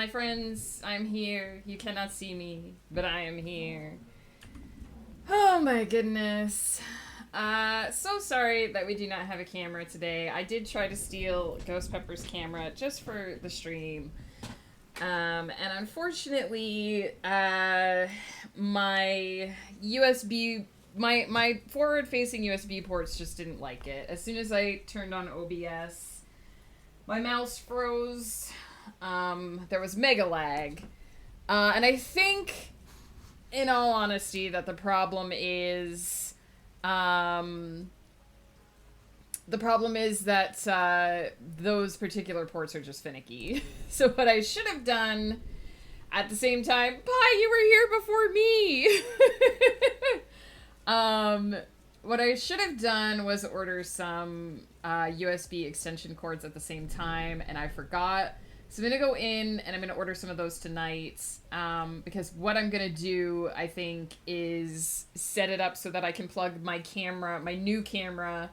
My friends, I'm here. You cannot see me, but I am here. Oh my goodness. So sorry that we do not have a camera today. I did try to steal Ghost Pepper's camera just for the stream. And unfortunately, my USB, my forward-facing USB ports just didn't like it. As soon as I turned on OBS, my mouse froze. There was mega lag. And I think, in all honesty, that the problem is that those particular ports are just finicky. So what I should have done at the same time, Pi, you were here before me. What I should have done was order some USB extension cords at the same time, and I forgot. So I'm going to go in and I'm going to order some of those tonight, because what I'm going to do, I think, is set it up so that I can plug my camera, my new camera,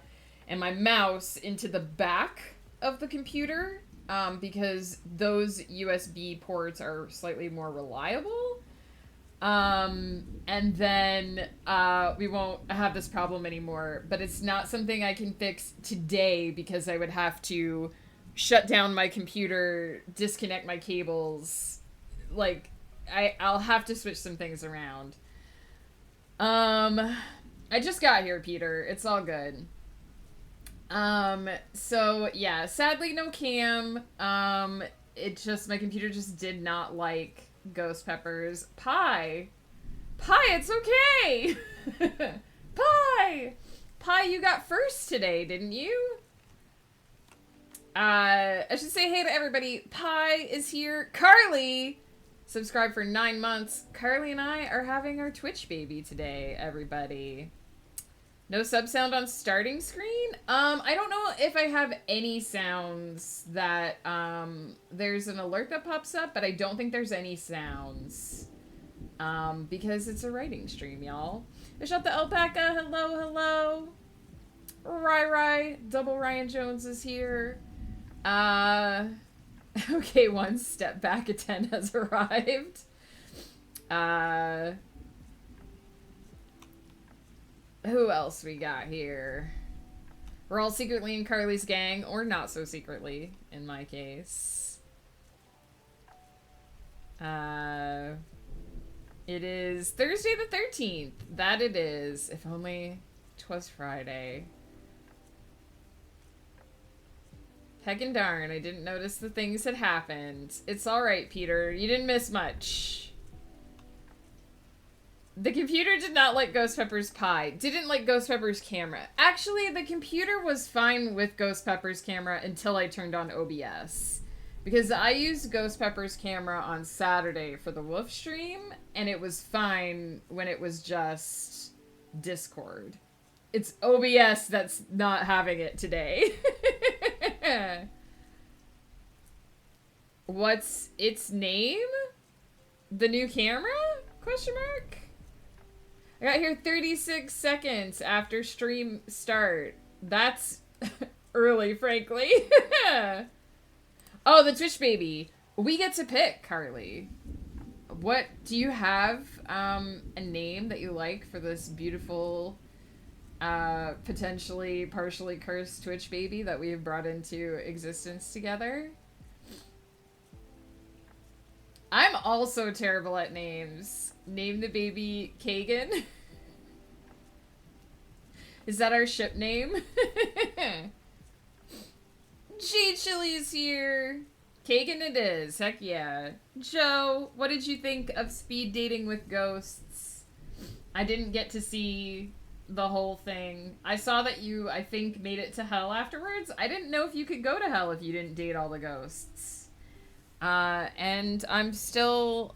and my mouse into the back of the computer, because those USB ports are slightly more reliable. And then we won't have this problem anymore. But it's not something I can fix today because I would have to shut down my computer, disconnect my cables. Like, I'll have to switch some things around. I just got here, Peter. It's all good. So yeah, sadly no cam. It just, my computer just did not like Ghost Peppers. Pi, it's okay. Pi, you got first today, didn't you? I should say hey to everybody. Pi is here. Carly, subscribed for 9 months. Carly and I are having our Twitch baby today, everybody. No sub sound on starting screen? I don't know if I have any sounds that, there's an alert that pops up, but I don't think there's any sounds. Because it's a writing stream, y'all. Bishop the Alpaca, hello. Rai, double Ryan Jones is here. Okay, one step back, a 10 has arrived. Who else we got here? We're all secretly in Carly's gang, or not so secretly, in my case. It is Thursday the 13th. That it is. If only 'twas Friday. Heckin' darn, I didn't notice the things had happened. It's alright, Peter. You didn't miss much. The computer did not like Ghost Pepper's Pi. Didn't like Ghost Pepper's camera. Actually, the computer was fine with Ghost Pepper's camera until I turned on OBS. Because I used Ghost Pepper's camera on Saturday for the Wolf stream, and it was fine when it was just Discord. It's OBS that's not having it today. What's its name? The new camera? Question mark? I got here 36 seconds after stream start. That's early, frankly. Oh, the Twitch baby. We get to pick, Carly. What, do you have a name that you like for this beautiful, potentially partially cursed Twitch baby that we have brought into existence together? I'm also terrible at names. Name the baby Kagan. Is that our ship name? G Chili's here. Kagan it is. Heck yeah. Joe, what did you think of speed dating with ghosts? I didn't get to see the whole thing. I saw that you, I think, made it to hell afterwards. I didn't know if you could go to hell if you didn't date all the ghosts. And I'm still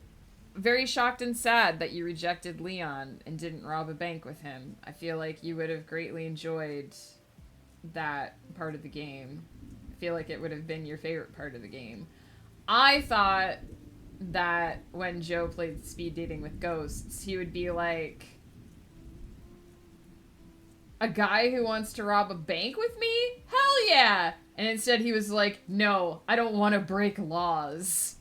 very shocked and sad that you rejected Leon and didn't rob a bank with him. I feel like you would have greatly enjoyed that part of the game. I feel like it would have been your favorite part of the game. I thought that when Joe played speed dating with ghosts, he would be like, a guy who wants to rob a bank with me? Hell yeah! And instead he was like, no, I don't want to break laws.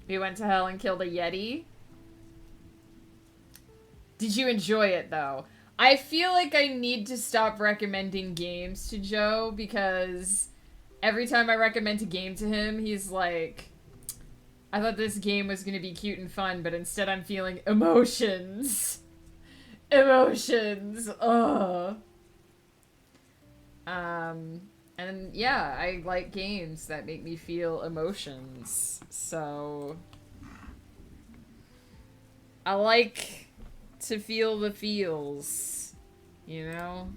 We went to hell and killed a Yeti. Did you enjoy it, though? I feel like I need to stop recommending games to Joe because every time I recommend a game to him, he's like, I thought this game was going to be cute and fun, but instead I'm feeling emotions. Emotions. Ugh. And yeah, I like games that make me feel emotions. So I like to feel the feels, you know?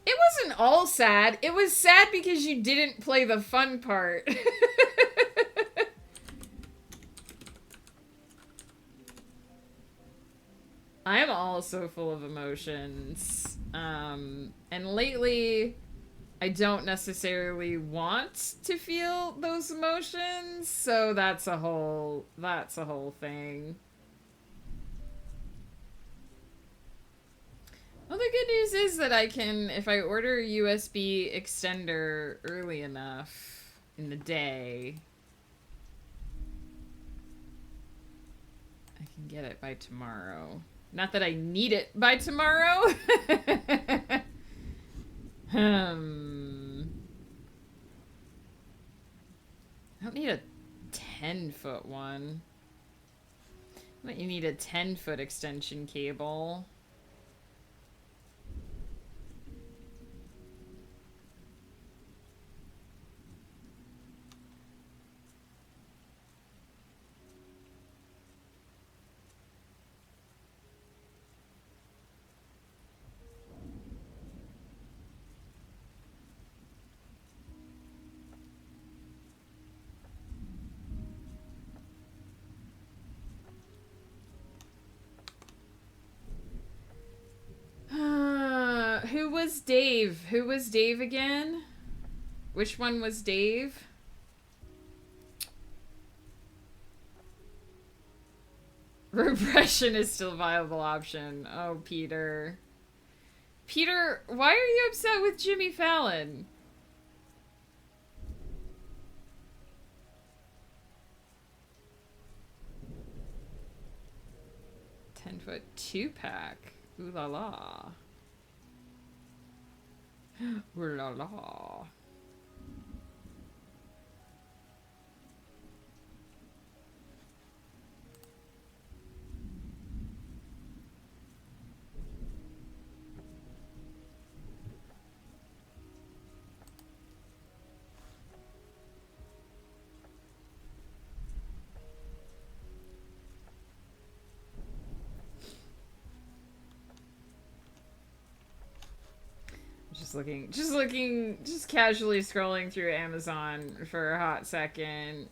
It wasn't all sad. It was sad because you didn't play the fun part. I am also full of emotions. And lately, I don't necessarily want to feel those emotions, so that's a whole thing. Well, the good news is that I can, if I order a USB extender early enough in the day, I can get it by tomorrow. Not that I need it by tomorrow. I don't need a 10-foot one. But you need a 10-foot extension cable. Who was Dave? Who was Dave again? Which one was Dave? Repression is still a viable option. Oh, Peter. Peter, why are you upset with Jimmy Fallon? $10-foot 2-pack. Ooh la la. Ooh la la. Just casually scrolling through Amazon for a hot second.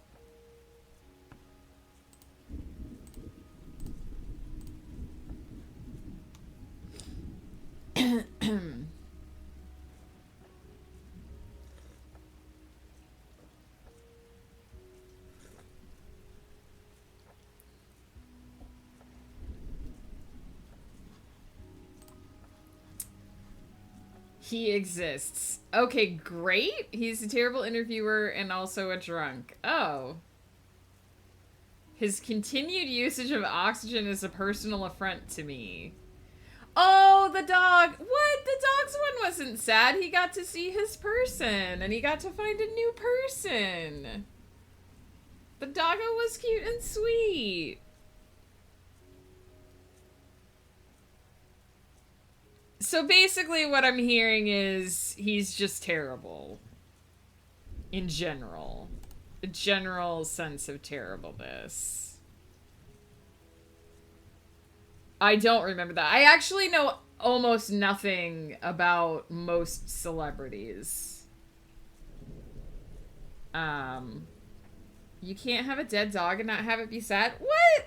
He exists. Okay, great. He's a terrible interviewer and also a drunk. Oh. His continued usage of oxygen is a personal affront to me. Oh, the dog. What? The dog's one wasn't sad. He got to see his person and he got to find a new person. The doggo was cute and sweet. So basically what I'm hearing is he's just terrible. In general. A general sense of terribleness. I don't remember that. I actually know almost nothing about most celebrities. You can't have a dead dog and not have it be sad? What?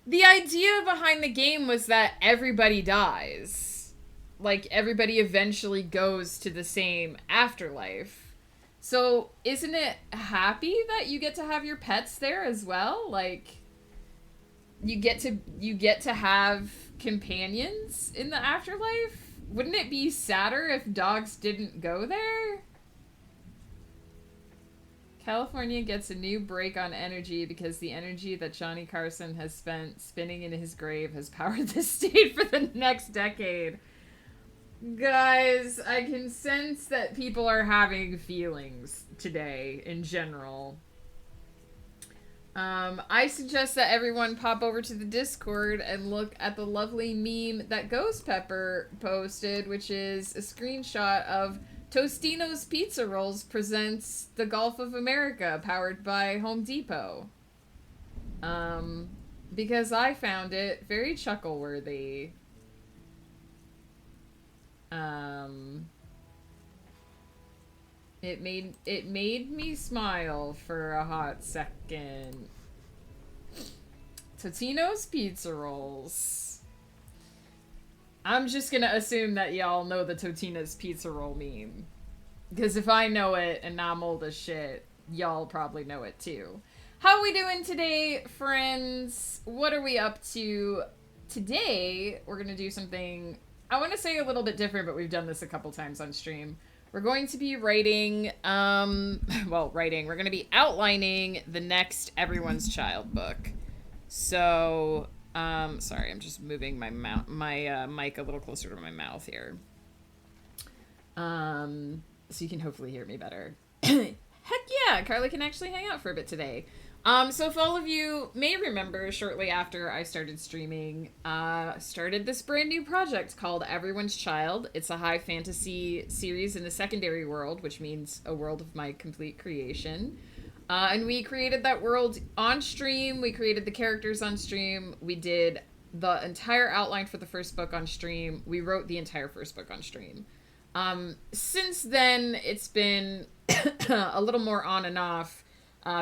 The idea behind the game was that everybody dies. Like, everybody eventually goes to the same afterlife. So, isn't it happy that you get to have your pets there as well? Like, you get to have companions in the afterlife? Wouldn't it be sadder if dogs didn't go there? California gets a new break on energy because the energy that Johnny Carson has spent spinning in his grave has powered the state for the next decade. Guys, I can sense that people are having feelings today in general. I suggest that everyone pop over to the Discord and look at the lovely meme that Ghost Pepper posted, which is a screenshot of Tostino's Pizza Rolls presents the Gulf of America, powered by Home Depot. Because I found it very chuckle-worthy. It made me smile for a hot second. Totino's Pizza Rolls. I'm just gonna assume that y'all know the Totino's Pizza Roll meme. Because if I know it and I'm old as shit, y'all probably know it too. How are we doing today, friends? What are we up to today? We're gonna do something, I want to say a little bit different, but we've done this a couple times on stream. We're going to be writing, we're going to be outlining the next Everyone's Child book. So, sorry, I'm just moving my mic a little closer to my mouth here. So you can hopefully hear me better. Heck yeah, Carly can actually hang out for a bit today. So if all of you may remember, shortly after I started streaming, started this brand new project called Everyone's Child. It's a high fantasy series in the secondary world, which means a world of my complete creation. And we created that world on stream. We created the characters on stream. We did the entire outline for the first book on stream. We wrote the entire first book on stream. Since then, it's been a little more on and off.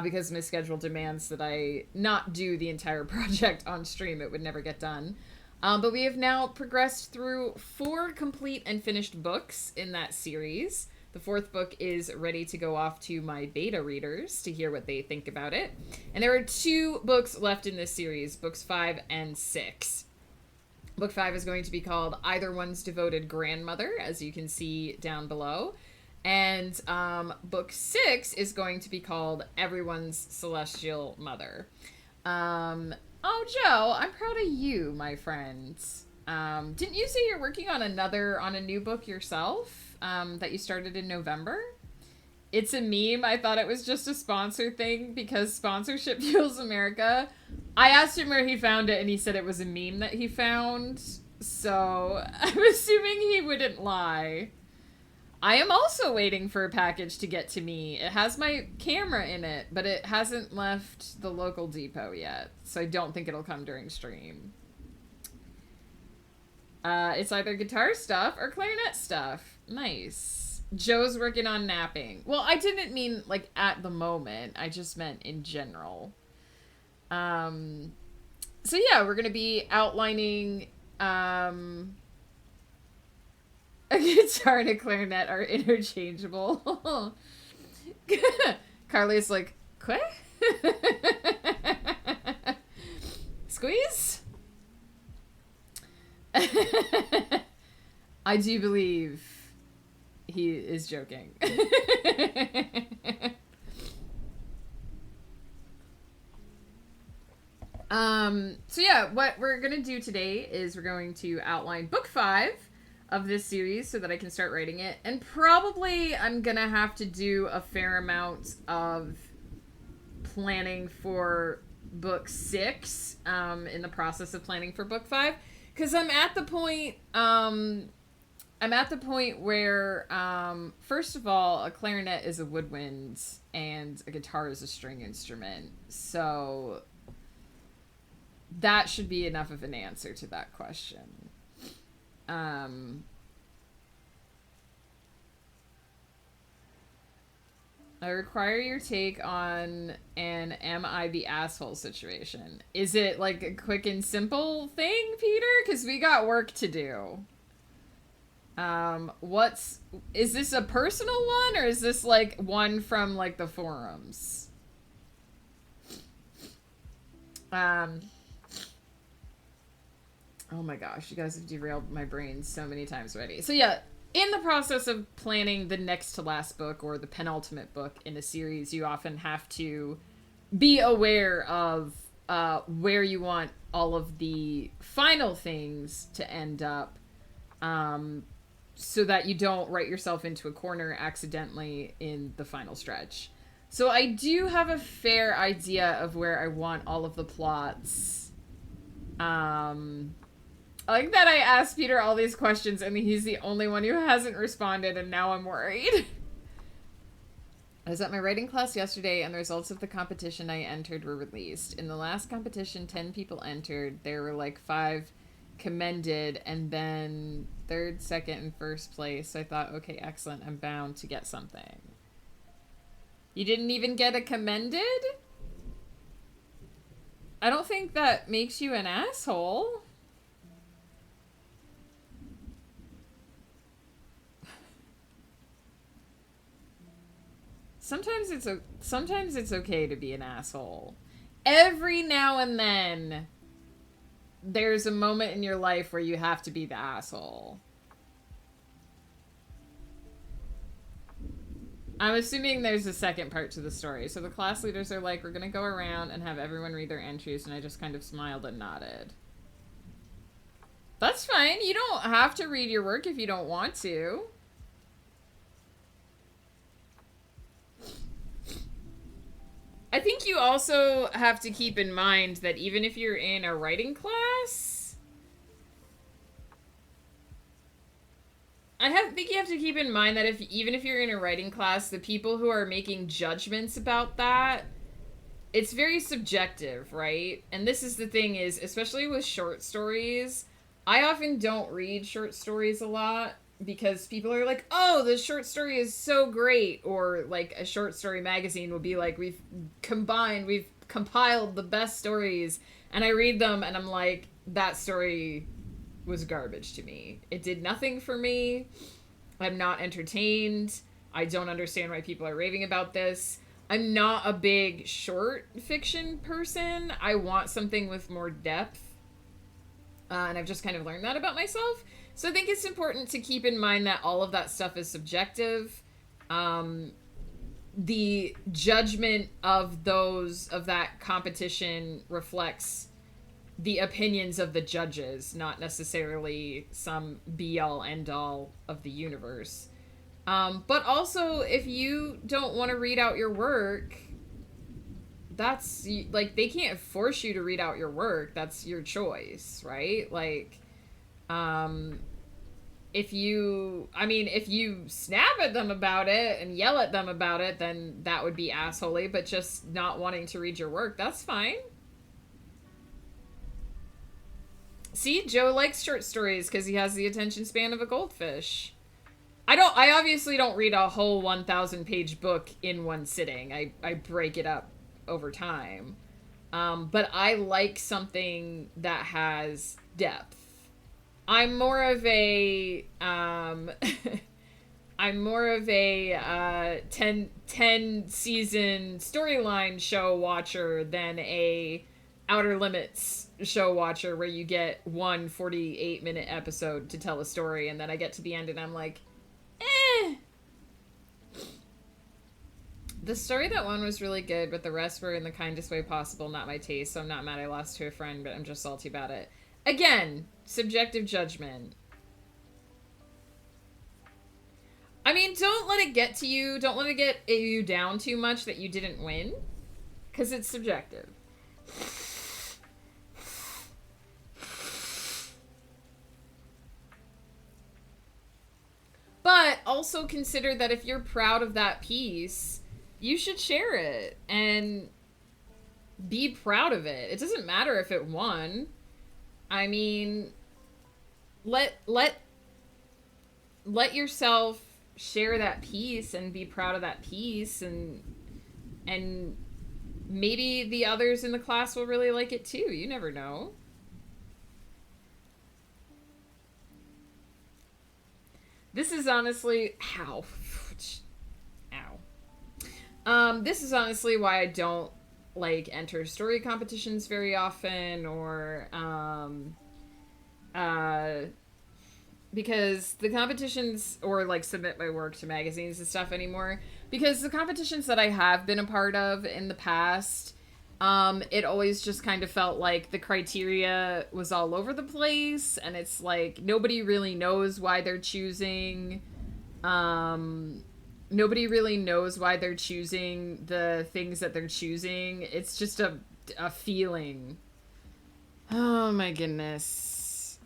Because my schedule demands that I not do the entire project on stream. It would never get done. But we have now progressed through 4 complete and finished books in that series. The 4th book is ready to go off to my beta readers to hear what they think about it. And there are 2 books left in this series, books 5 and 6. Book 5 is going to be called Either One's Devoted Grandmother, as you can see down below. And book 6 is going to be called Everyone's Celestial Mother. Oh, Joe, I'm proud of you, my friend. Didn't you say you're working on a new book yourself that you started in November? It's a meme. I thought it was just a sponsor thing because sponsorship fuels America. I asked him where he found it and he said it was a meme that he found. So I'm assuming he wouldn't lie. I am also waiting for a package to get to me. It has my camera in it, but it hasn't left the local depot yet, so I don't think it'll come during stream. It's either guitar stuff or clarinet stuff. Nice. Joe's working on napping. Well, I didn't mean, like, at the moment. I just meant in general. So yeah, we're gonna be outlining, a guitar and a clarinet are interchangeable. Carly's like, quit? Squeeze? I do believe he is joking. So yeah, what we're gonna do today is we're going to outline book 5 of this series so that I can start writing it. And probably I'm gonna have to do a fair amount of planning for book 6 in the process of planning for book 5. Because I'm at the point where, first of all, a clarinet is a woodwind and a guitar is a string instrument. So that should be enough of an answer to that question. I require your take on an am I the asshole situation. Is it like a quick and simple thing, Peter? Because we got work to do. Is this a personal one or is this like one from like the forums? Oh my gosh, you guys have derailed my brain so many times already. So yeah, in the process of planning the next to last book or the penultimate book in a series, you often have to be aware of where you want all of the final things to end up, so that you don't write yourself into a corner accidentally in the final stretch. So I do have a fair idea of where I want all of the plots. I like that I asked Peter all these questions and he's the only one who hasn't responded, and now I'm worried. I was at my writing class yesterday and the results of the competition I entered were released. In the last competition, 10 people entered. There were like 5 commended and then 3rd, 2nd, and 1st place. I thought, okay, excellent. I'm bound to get something. You didn't even get a commended? I don't think that makes you an asshole. Sometimes it's okay to be an asshole. Every now and then there's a moment in your life where you have to be the asshole. I'm assuming there's a second part to the story. So the class leaders are like, we're going to go around and have everyone read their entries, and I just kind of smiled and nodded. That's fine. You don't have to read your work if you don't want to. I think you also have to keep in mind that even if you're in a writing class, I think you have to keep in mind that even if you're in a writing class, the people who are making judgments about that, it's very subjective, right? And this is the thing is, especially with short stories, I often don't read short stories a lot because people are like, oh, the short story is so great. Or like a short story magazine will be like, we've compiled the best stories. And I read them and I'm like, that story was garbage to me. It did nothing for me. I'm not entertained. I don't understand why people are raving about this. I'm not a big short fiction person. I want something with more depth. And I've just kind of learned that about myself. So I think it's important to keep in mind that all of that stuff is subjective. The judgment of that competition reflects the opinions of the judges, not necessarily some be-all, end-all of the universe. But also, if you don't want to read out your work, that's, like, they can't force you to read out your work. That's your choice, right? Like, if you snap at them about it and yell at them about it, then that would be assholey, but just not wanting to read your work, that's fine. See, Joe likes short stories because he has the attention span of a goldfish. I obviously don't read a whole 1,000-page book in one sitting. I break it up over time. But I like something that has depth. I'm more of a 10 season storyline show watcher than a Outer Limits show watcher where you get one 48-minute episode to tell a story and then I get to the end and I'm like, eh. The story that won was really good, but the rest were in the kindest way possible, not my taste, so I'm not mad I lost to a friend, but I'm just salty about it. Again, subjective judgment. I mean, don't let it get to you. Don't let it get you down too much that you didn't win, because it's subjective. But also consider that if you're proud of that piece, you should share it and be proud of it. It doesn't matter if it won. I mean, let yourself share that piece and be proud of that piece, and maybe the others in the class will really like it too. You never know. This is honestly ow. This is honestly why I don't like enter story competitions very often, or because the competitions, or like submit my work to magazines and stuff anymore, because the competitions that I have been a part of in the past, it always just kind of felt like the criteria was all over the place, and it's like nobody really knows why they're choosing nobody really knows why they're choosing the things that they're choosing. It's just a feeling. Oh my goodness.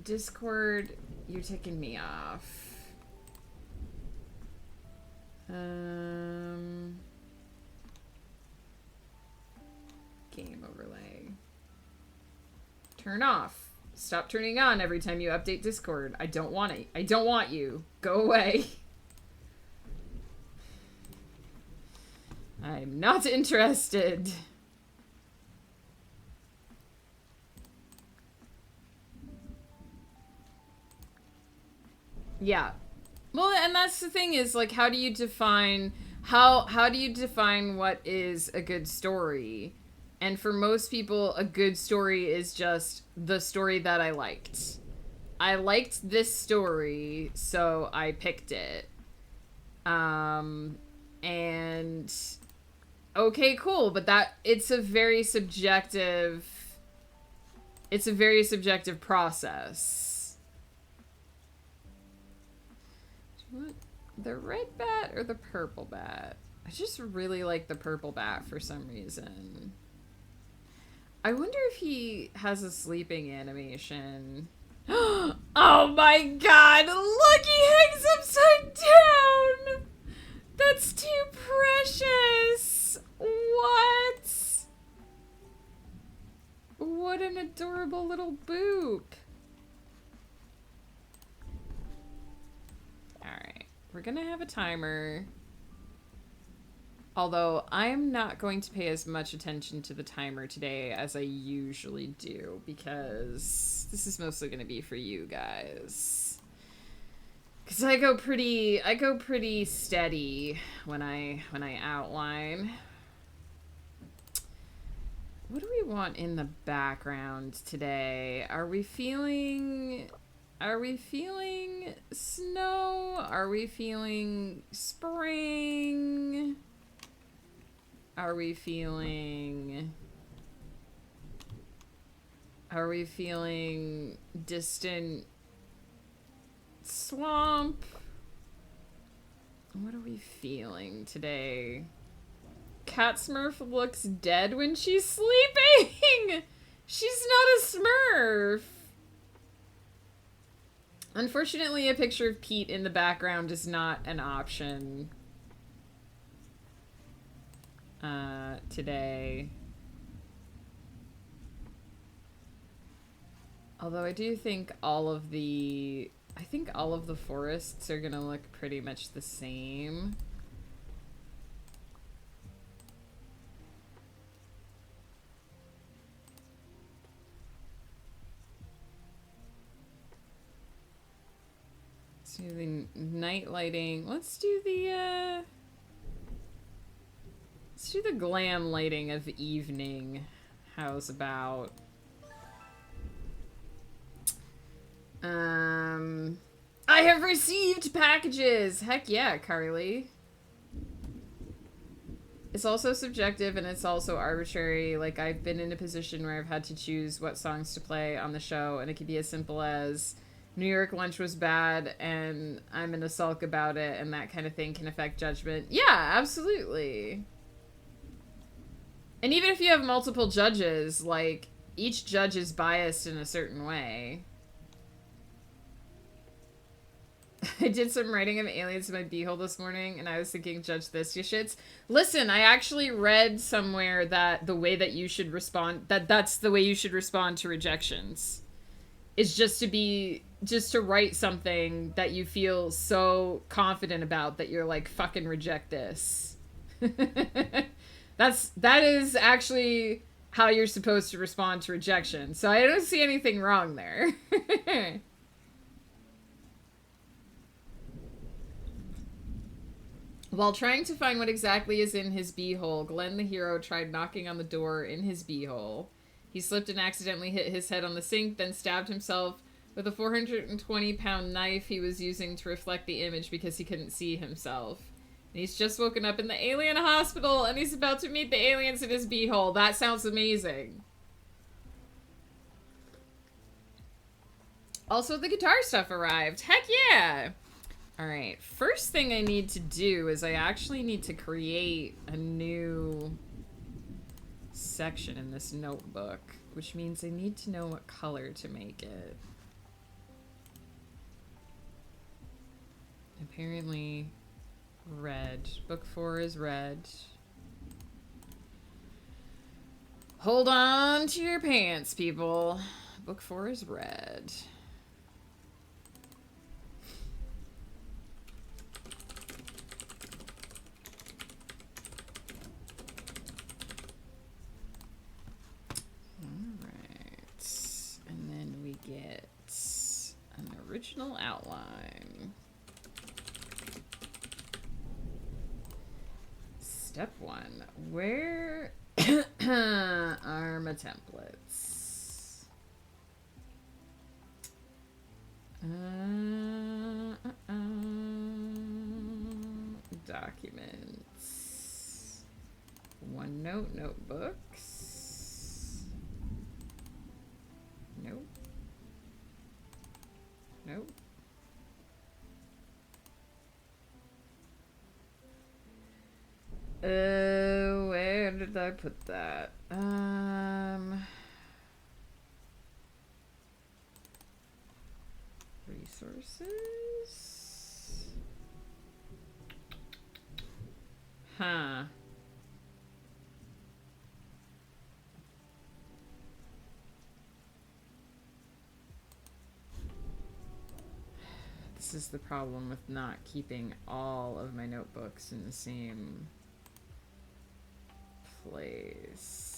Discord, you're ticking me off. Game overlay. Turn off. Stop turning on every time you update Discord. I don't want it. I don't want you. Go away. I'm not interested. Yeah. Well, and that's the thing is, like, how do you define what is a good story? And for most people, a good story is just the story that I liked. I liked this story, so I picked it. And okay, cool, but it's a very subjective process. Do you want the red bat or the purple bat? I just really like the purple bat for some reason. I wonder if he has a sleeping animation. Oh my god, look, he hangs upside down! That's too precious! What? What an adorable little boop. Alright, we're gonna have a timer. Although, I'm not going to pay as much attention to the timer today as I usually do, because this is mostly going to be for you guys. Because I go pretty steady when I outline. What do we want in the background today? Are we feeling snow? Are we feeling spring? Are we feeling distant swamp? What are we feeling today? Cat Smurf looks dead when she's sleeping! She's not a Smurf! Unfortunately, a picture of Pete in the background is not an option. Today. Although I do think all of the forests are gonna look pretty much the same. Let's do the night lighting. Let's do the glam lighting of evening. How's about? I have received packages! Heck yeah, Carly. It's also subjective and it's also arbitrary. Like, I've been in a position where I've had to choose what songs to play on the show, and it could be as simple as New York lunch was bad and I'm in a sulk about it, and that kind of thing can affect judgment. Yeah, absolutely. And even if you have multiple judges, like, each judge is biased in a certain way. I did some writing of aliens in my beehole this morning, and I was thinking, judge this, you shits. Listen, I actually read somewhere that the way that you should respond, that's the way you should respond to rejections. Is just to be just to write something that you feel so confident about that you're like, fucking reject this. That is actually how you're supposed to respond to rejection. So I don't see anything wrong there. While trying to find what exactly is in his beehole, Glenn the hero tried knocking on the door in his beehole. He slipped and accidentally hit his head on the sink, then stabbed himself with a 420-pound knife he was using to reflect the image because he couldn't see himself. And he's just woken up in the alien hospital, and he's about to meet the aliens in his beehole. That sounds amazing. Also, the guitar stuff arrived. Heck yeah! Alright, first thing I need to do is I actually need to create a new section in this notebook, which means I need to know what color to make it. Apparently, red. Book 4 is red. Hold on to your pants, people. Book 4 is red. Get an original outline. Step 1. Where are my templates? Documents. OneNote notebooks. Nope. Nope. Where did I put that? Resources? Huh. This is the problem with not keeping all of my notebooks in the same place.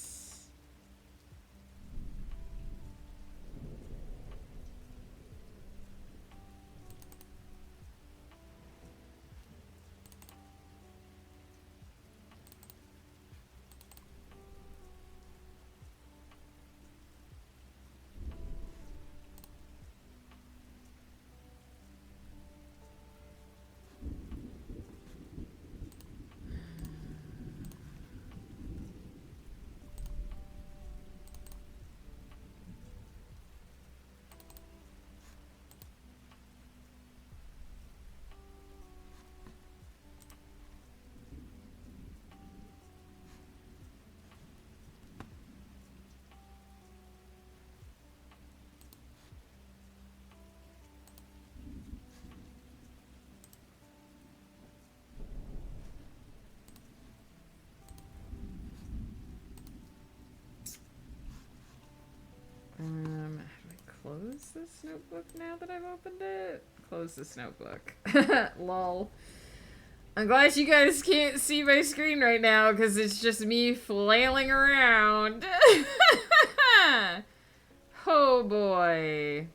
How do I close this notebook now that I've opened it? Close this notebook. Lol. I'm glad you guys can't see my screen right now because it's just me flailing around. Oh boy.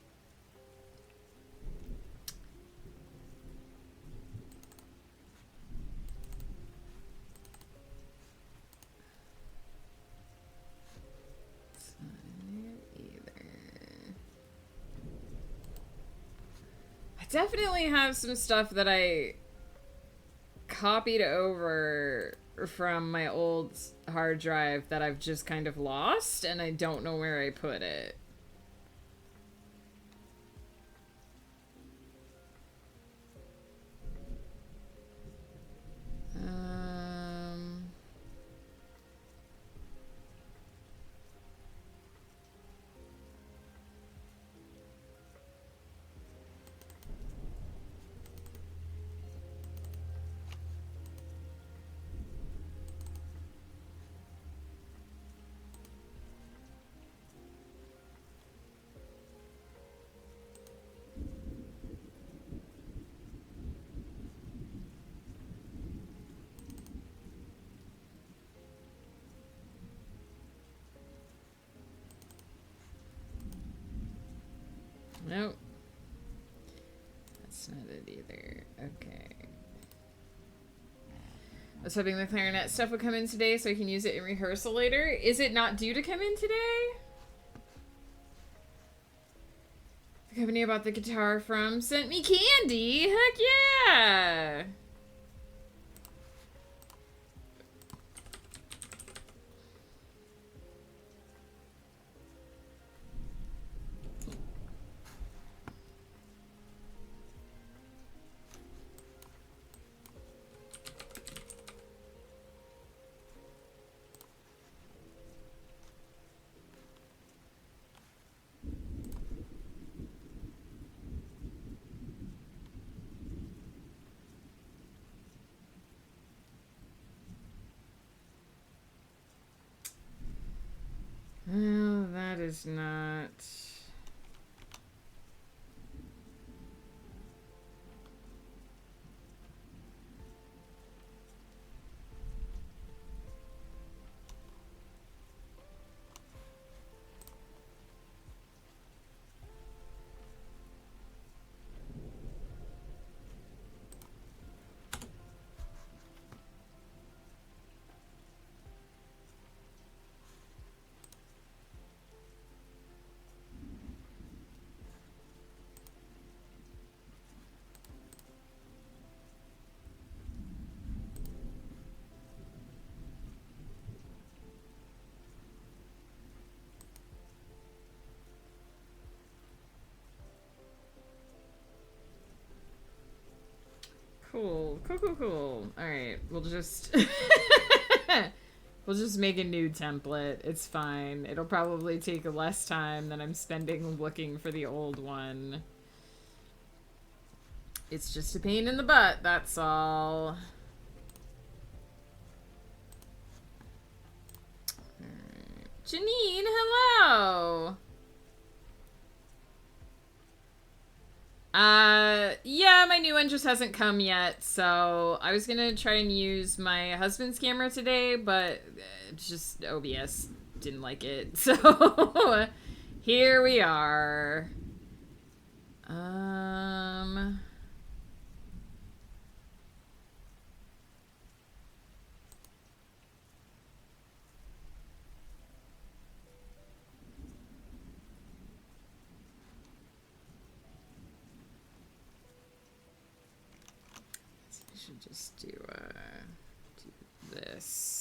Definitely have some stuff that I copied over from my old hard drive that I've just kind of lost, and I don't know where I put it. Nope. That's not it either. Okay. I was hoping the clarinet stuff would come in today so I can use it in rehearsal later. Is it not due to come in today? The company I bought the guitar from sent me candy. Heck yeah! Well, that is not... Cool. Alright, we'll just... we'll just make a new template. It's fine. It'll probably take less time than I'm spending looking for the old one. It's just a pain in the butt, that's all. Janine, hello! Yeah, my new one just hasn't come yet, so I was gonna try and use my husband's camera today, but just OBS didn't like it, so here we are. Should just do this.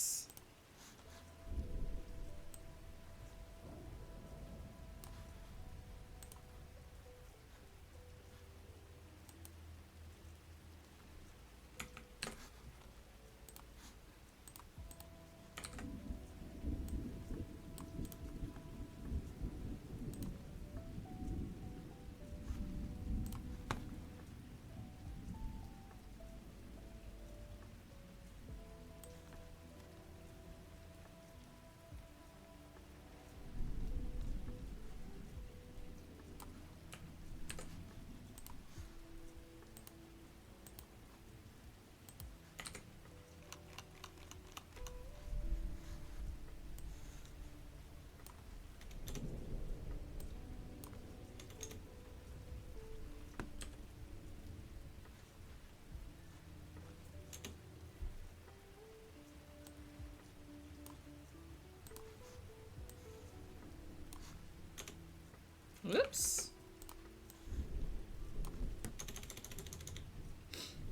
Whoops.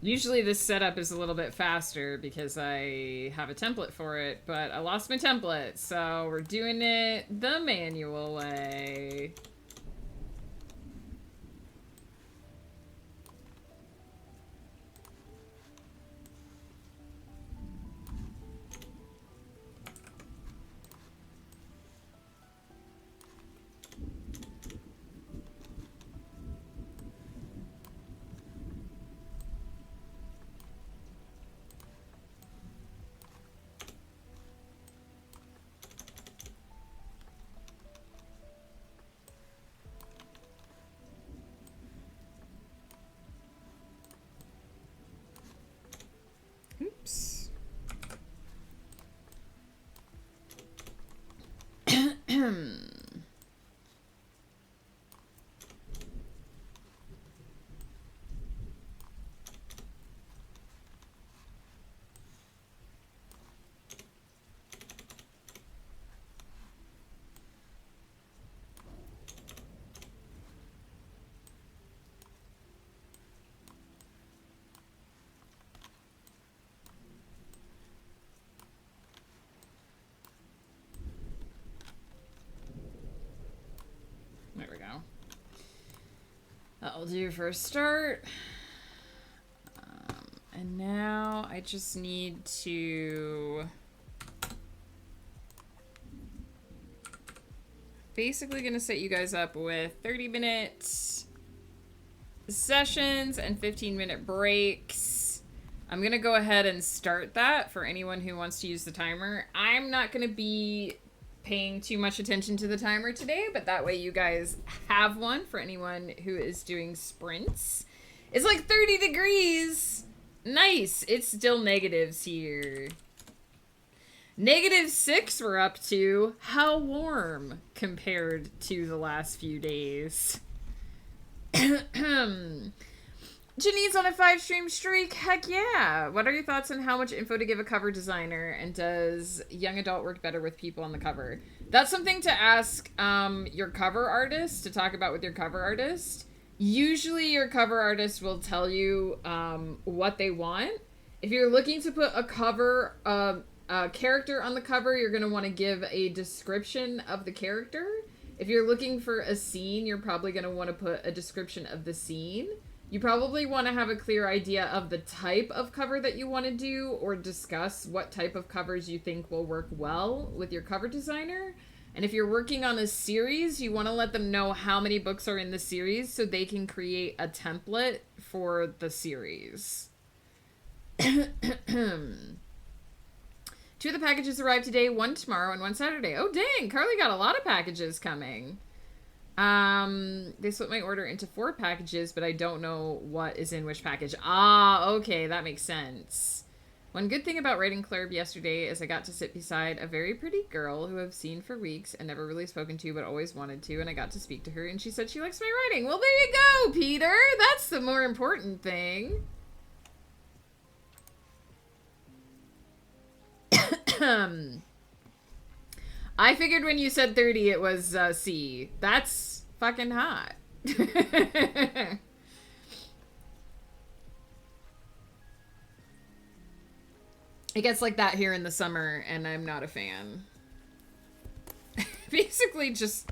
Usually this setup is a little bit faster because I have a template for it, but I lost my template, so we're doing it the manual way. I'll do first start. And now I just need to basically gonna set you guys up with 30-minute sessions and 15-minute breaks. I'm gonna go ahead and start that for anyone who wants to use the timer. I'm not gonna be paying too much attention to the timer today, but that way you guys have one for anyone who is doing sprints. It's like 30 degrees. Nice. It's still negatives here. -6 we're up to. How warm compared to the last few days. Janine's on a 5-stream streak. Heck yeah. What are your thoughts on how much info to give a cover designer? And does young adult work better with people on the cover? That's something to ask your cover artist, to talk about with your cover artist. Usually your cover artist will tell you what they want. If you're looking to put a cover, a character on the cover, you're going to want to give a description of the character. If you're looking for a scene, you're probably going to want to put a description of the scene. You probably want to have a clear idea of the type of cover that you want to do, or discuss what type of covers you think will work well with your cover designer. And if you're working on a series, you want to let them know how many books are in the series so they can create a template for the series. 2 of the packages arrived today, 1 tomorrow, and 1 Saturday. Oh, dang. Carly got a lot of packages coming. They split my order into 4 packages, but I don't know what is in which package. Ah, okay. That makes sense. One good thing about writing Club yesterday is I got to sit beside a very pretty girl who I've seen for weeks and never really spoken to, but always wanted to, and I got to speak to her, and she said she likes my writing. Well, there you go, Peter! That's the more important thing. I figured when you said 30 it was C. That's fucking hot. It gets like that here in the summer, and I'm not a fan. Basically, just...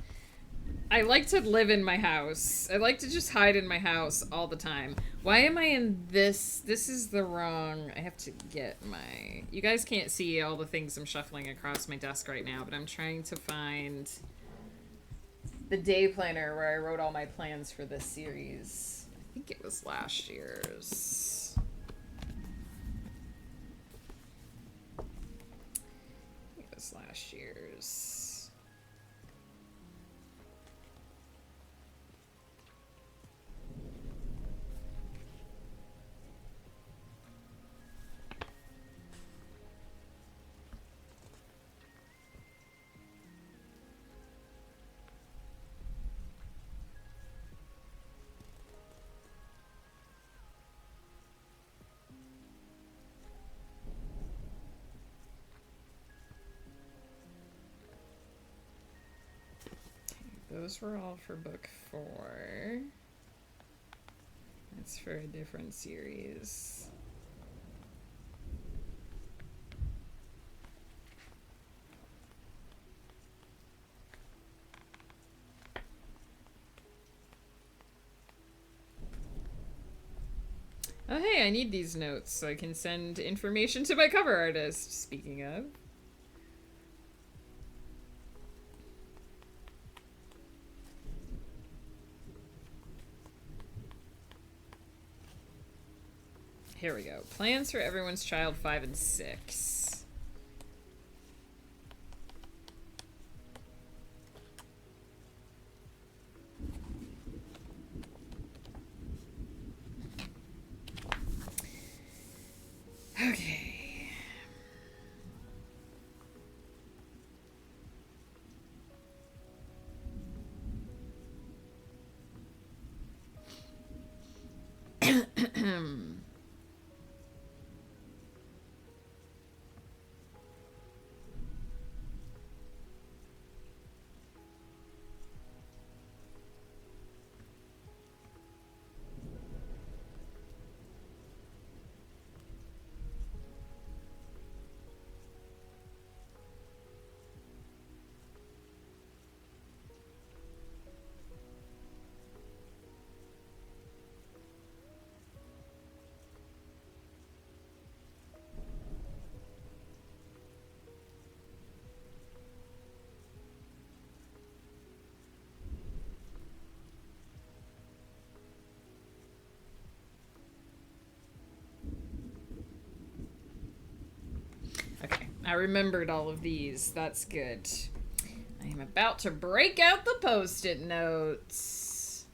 I like to live in my house. I like to just hide in my house all the time. Why am I in this? This is the wrong... I have to get my... You guys can't see all the things I'm shuffling across my desk right now, but I'm trying to find the day planner where I wrote all my plans for this series. I think it was last year's. Last year's. Those were all for book 4. That's for a different series. Oh, hey, I need these notes so I can send information to my cover artist, speaking of. Here we go. Plans for everyone's child 5 and 6. Okay. I remembered all of these. That's good. I am about to break out the Post-it notes.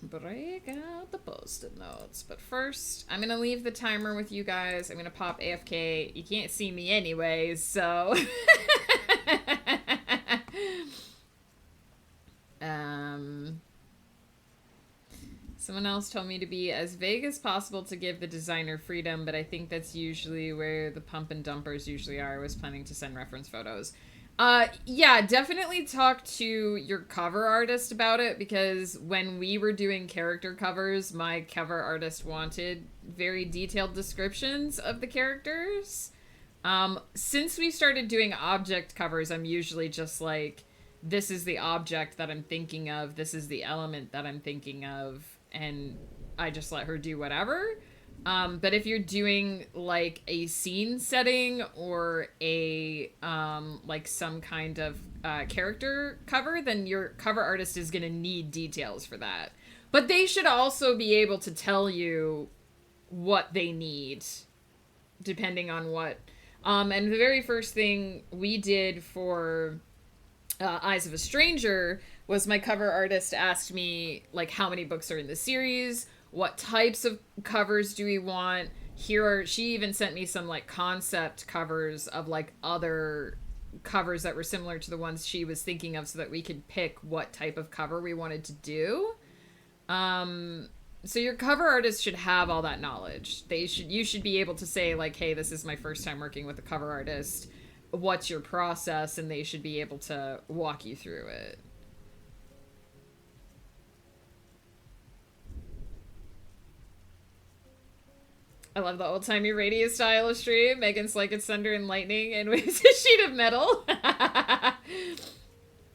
Break out the Post-it notes. But first, I'm going to leave the timer with you guys. I'm going to pop AFK. You can't see me anyways, so... Someone else told me to be as vague as possible to give the designer freedom, but I think that's usually where the pump and dumpers usually are. I was planning to send reference photos. Yeah, definitely talk to your cover artist about it, because when we were doing character covers, my cover artist wanted very detailed descriptions of the characters. Since we started doing object covers, I'm usually just like, this is the object that I'm thinking of, this is the element that I'm thinking of, and I just let her do whatever. But if you're doing like a scene setting or a like some kind of character cover, then your cover artist is going to need details for that. But they should also be able to tell you what they need depending on what. And the very first thing we did for Eyes of a Stranger was my cover artist asked me like how many books are in the series, what types of covers do we want. She even sent me some like concept covers of like other covers that were similar to the ones she was thinking of, so that we could pick what type of cover we wanted to do. So your cover artist should have all that knowledge. You should be able to say like, hey, this is my first time working with a cover artist. What's your process? And they should be able to walk you through it. I love the old-timey radio style of stream. Megan's like it's thunder and lightning and waves a sheet of metal.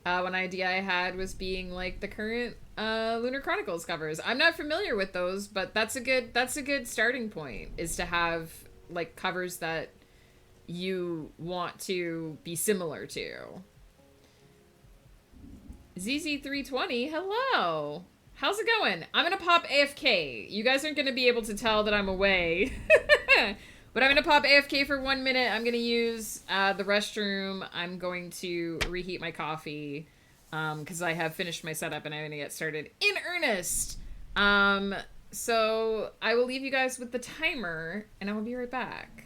One idea I had was being like the current Lunar Chronicles covers. I'm not familiar with those, but that's a good starting point, is to have like covers that you want to be similar to. ZZ320, hello. How's it going? I'm gonna pop AFK. You guys aren't gonna be able to tell that I'm away. But I'm gonna pop AFK for 1 minute. I'm gonna use the restroom. I'm going to reheat my coffee because I have finished my setup and I'm gonna get started in earnest. So I will leave you guys with the timer and I will be right back.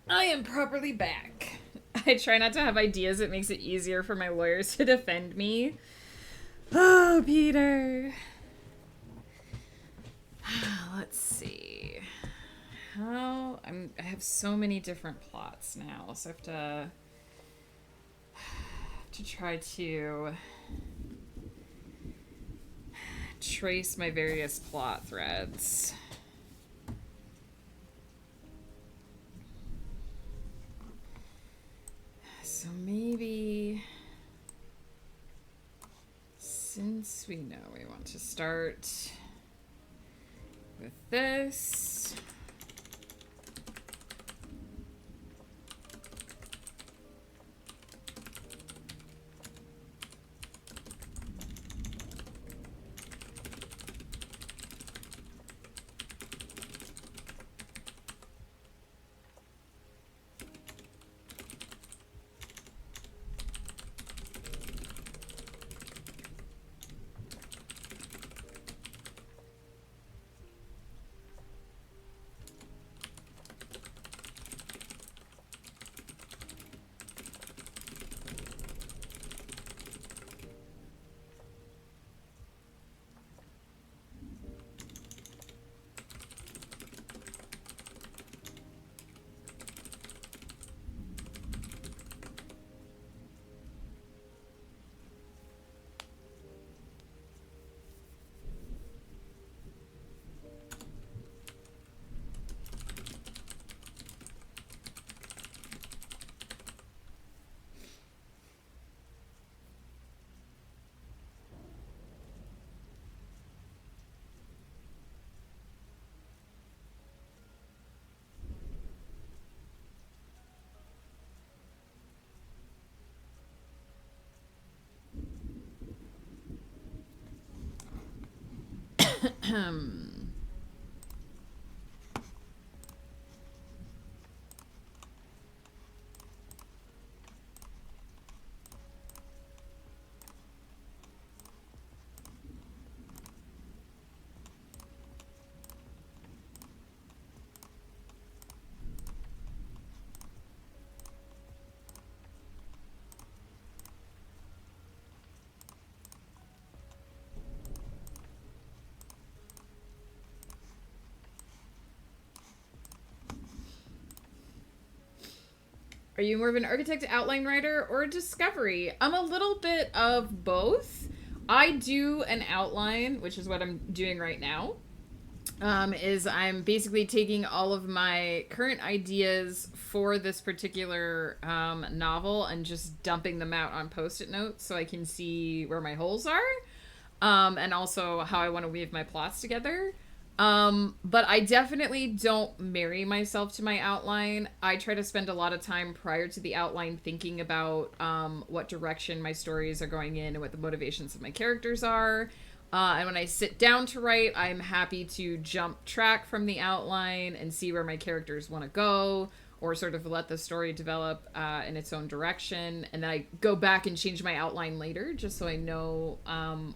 I am properly back. I try not to have ideas. It makes it easier for my lawyers to defend me. Oh, Peter. Let's see. I have so many different plots now, so I have to try to trace my various plot threads. So maybe, since we know we want to start with this, are you more of an architect, outline writer, or a discovery? I'm a little bit of both. I do an outline, which is what I'm doing right now. Is I'm basically taking all of my current ideas for this particular novel and just dumping them out on post-it notes so I can see where my holes are, and also how I want to weave my plots together. But I definitely don't marry myself to my outline. I try to spend a lot of time prior to the outline thinking about what direction my stories are going in and what the motivations of my characters are. And when I sit down to write, I'm happy to jump track from the outline and see where my characters want to go, or sort of let the story develop in its own direction. And then I go back and change my outline later just so I know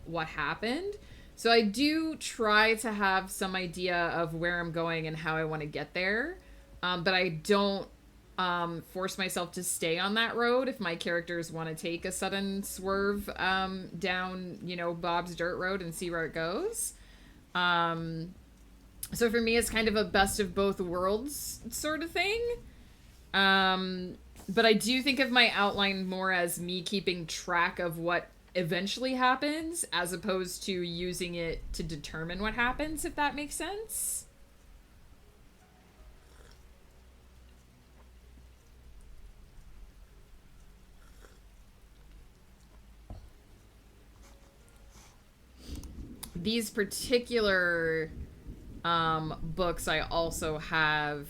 what happened. So I do try to have some idea of where I'm going and how I want to get there. But I don't force myself to stay on that road if my characters want to take a sudden swerve down, Bob's dirt road and see where it goes. So for me, it's kind of a best of both worlds sort of thing. But I do think of my outline more as me keeping track of what eventually happens as opposed to using it to determine what happens, if that makes sense. These particular books I also have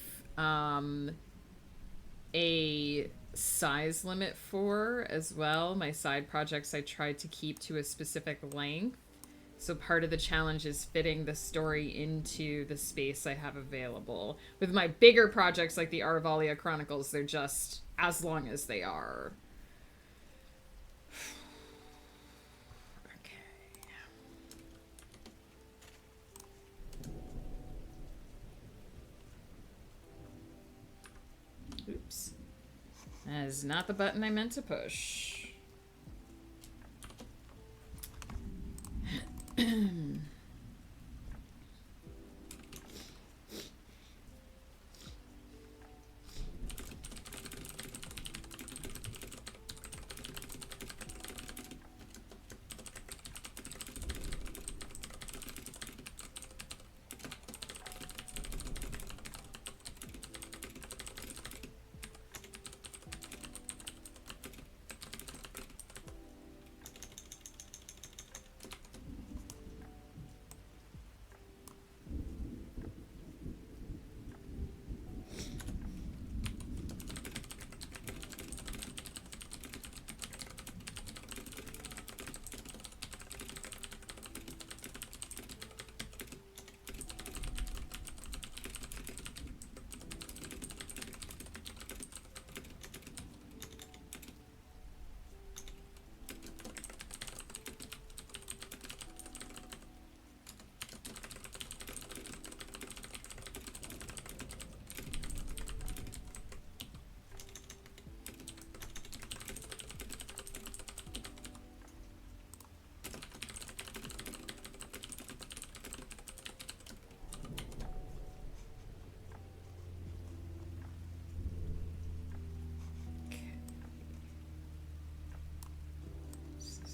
a size limit for as well. My side projects I tried to keep to a specific length. So part of the challenge is fitting the story into the space I have available. With my bigger projects like the Arvalia Chronicles, they're just as long as they are. That is not the button I meant to push.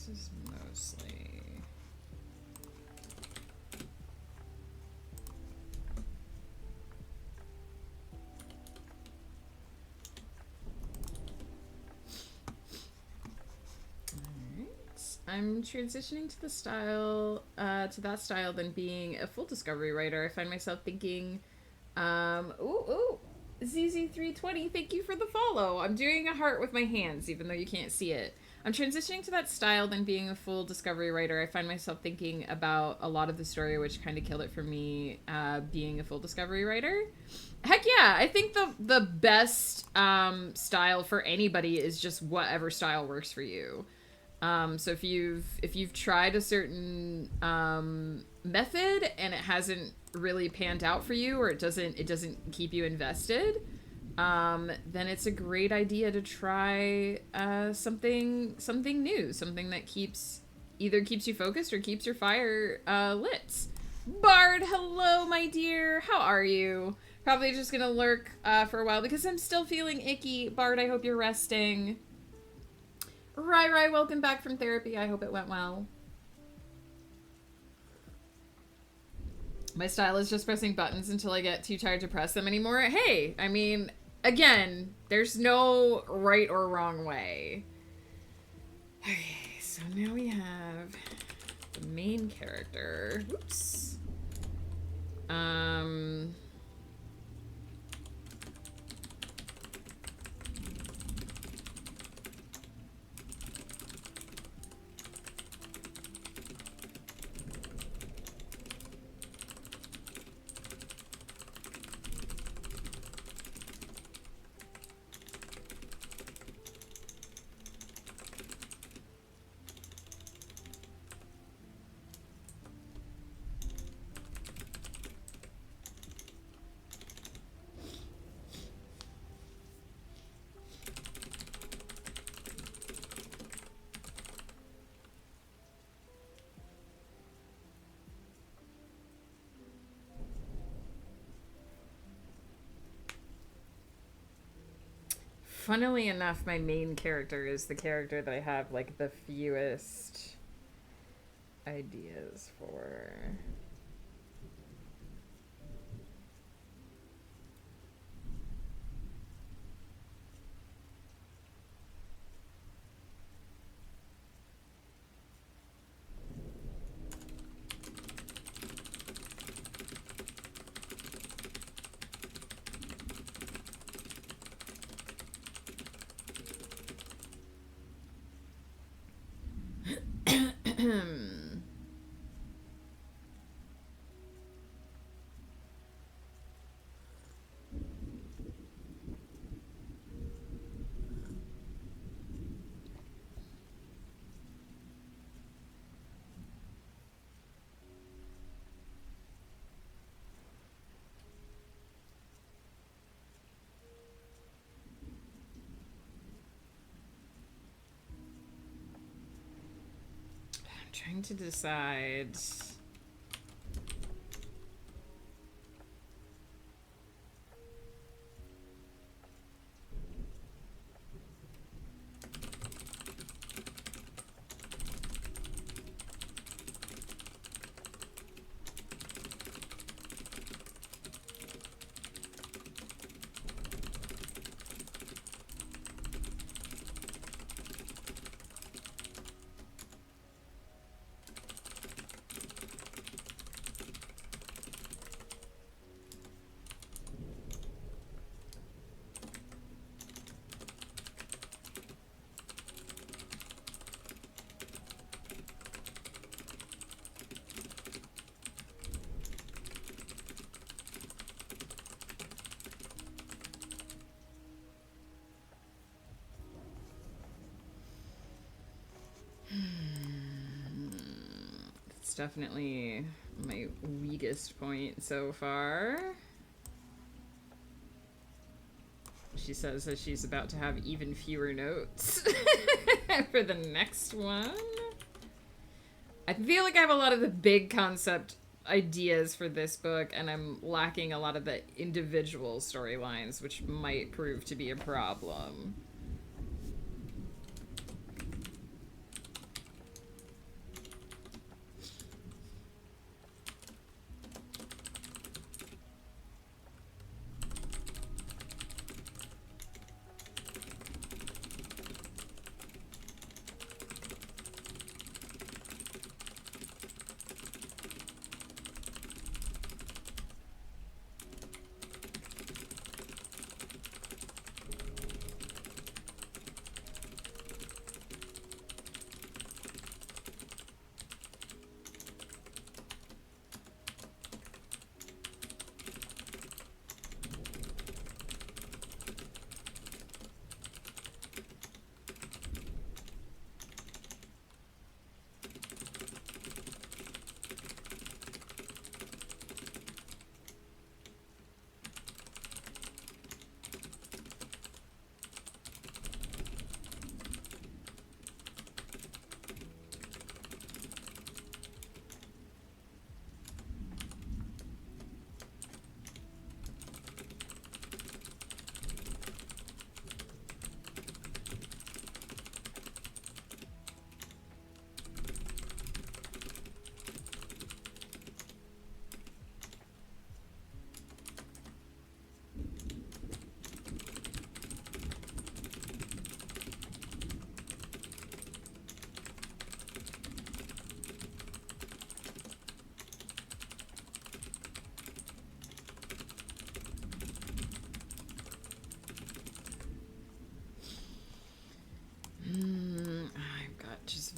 This is mostly... I'm transitioning to the style, to that style than being a full discovery writer. I find myself thinking, ZZ320, thank you for the follow. I'm doing a heart with my hands, even though you can't see it. I'm transitioning to that style than being a full discovery writer. I find myself thinking about a lot of the story, which kind of killed it for me, being a full discovery writer. Heck yeah, I think the best style for anybody is just whatever style works for you. So if you've tried a certain method and it hasn't really panned out for you, or it doesn't keep you invested, then it's a great idea to try something new, something that either keeps you focused or keeps your fire lit. Bard, hello, my dear. How are you? Probably just gonna lurk for a while because I'm still feeling icky. Bard, I hope you're resting. Rai, welcome back from therapy. I hope it went well. My style is just pressing buttons until I get too tired to press them anymore. Hey, I mean, again, there's no right or wrong way. Okay, so now we have the main character. Oops. Funnily enough, my main character is the character that I have, like, the fewest ideas for. trying to decide. It's definitely my weakest point so far. She says that she's about to have even fewer notes for the next one. I feel like I have a lot of the big concept ideas for this book, and I'm lacking a lot of the individual storylines, which might prove to be a problem.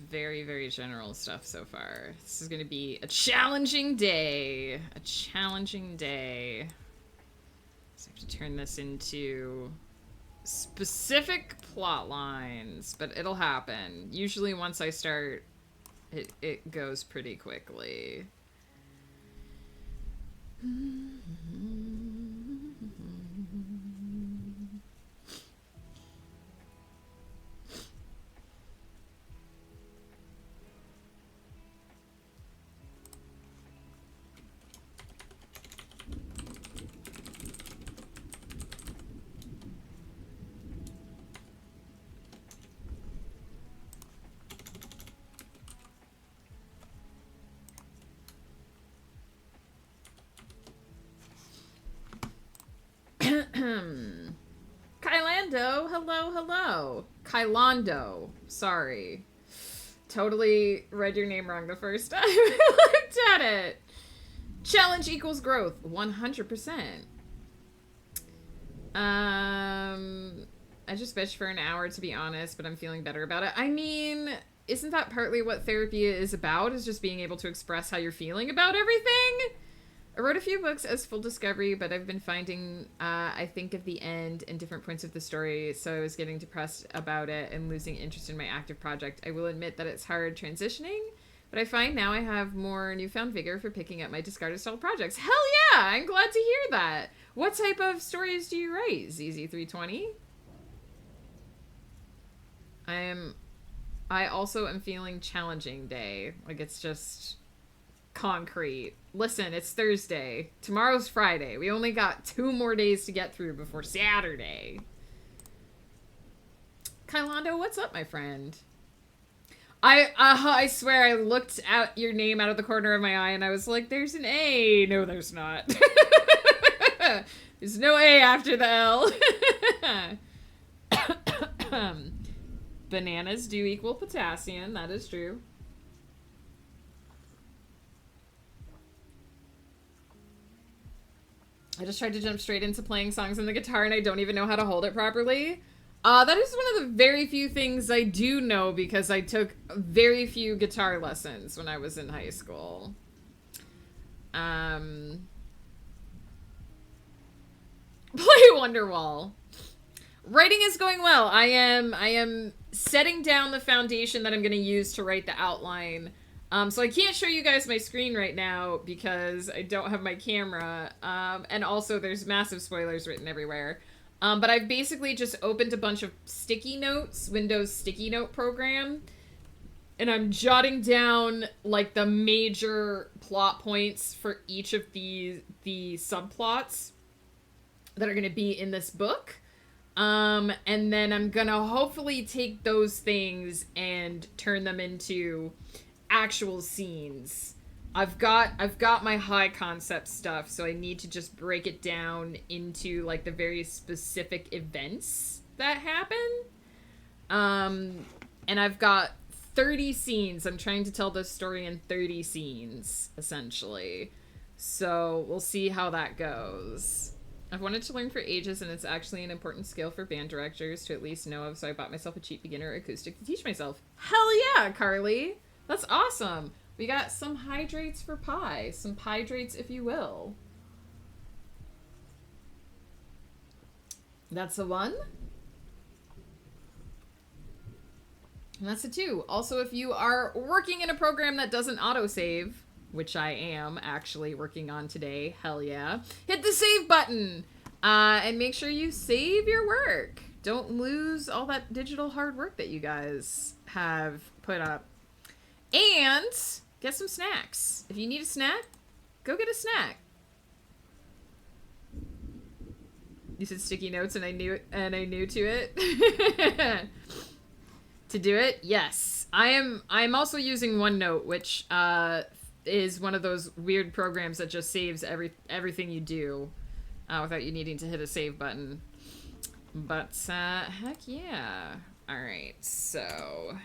Very, very general stuff so far. This is going to be a challenging day. A challenging day. So I have to turn this into specific plot lines, but it'll happen. Usually once I start, it goes pretty quickly. Kylando, hello. Kylando, sorry. Totally read your name wrong the first time I looked at it. Challenge equals growth, 100%. I just bitched for an hour, to be honest, but I'm feeling better about it. I mean, isn't that partly what therapy is about, is just being able to express how you're feeling about everything? I wrote a few books as full discovery, but I've been finding, I think of the end and different points of the story, so I was getting depressed about it and losing interest in my active project. I will admit that it's hard transitioning, but I find now I have more newfound vigor for picking up my discarded style projects. Hell yeah! I'm glad to hear that! What type of stories do you write, ZZ320? I am I also am feeling challenging day. Like, it's just concrete. Listen, it's Thursday. Tomorrow's Friday. We only got 2 more days to get through before Saturday. Kylondo, what's up, my friend? I swear I looked at your name out of the corner of my eye and I was like, there's an A. No, there's not. There's no A after the L. Bananas do equal potassium. That is true. I just tried to jump straight into playing songs on the guitar and I don't even know how to hold it properly. That is one of the very few things I do know because I took very few guitar lessons when I was in high school. Play Wonderwall. Writing is going well. I am setting down the foundation that I'm going to use to write the outline. So I can't show you guys my screen right now because I don't have my camera. And also there's massive spoilers written everywhere. But I've basically just opened a bunch of sticky notes, Windows sticky note program. And I'm jotting down like the major plot points for each of the subplots that are going to be in this book. And then I'm going to hopefully take those things and turn them into actual scenes. I've got my high concept stuff, so I need to just break it down into like the very specific events that happen. And I've got 30 scenes. I'm trying to tell this story in 30 scenes, essentially. So we'll see how that goes. I've wanted to learn for ages, and it's actually an important skill for band directors to at least know of, so I bought myself a cheap beginner acoustic to teach myself. Hell yeah, Carly! That's awesome! We got some hydrates for pie. Some hydrates, if you will. That's a 1. And that's a 2. Also, if you are working in a program that doesn't autosave, which I am actually working on today, hell yeah, hit the save button and make sure you save your work. Don't lose all that digital hard work that you guys have put up. And get some snacks. If you need a snack, go get a snack. You said sticky notes and I knew to it. To do it, yes. I'm also using OneNote, which is one of those weird programs that just saves everything you do without you needing to hit a save button. But heck yeah. All right, so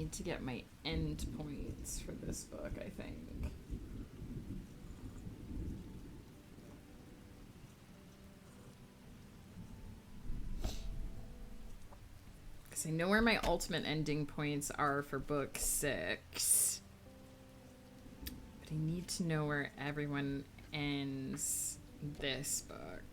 need to get my end points for this book, I think. Because I know where my ultimate ending points are for book 6. But I need to know where everyone ends this book.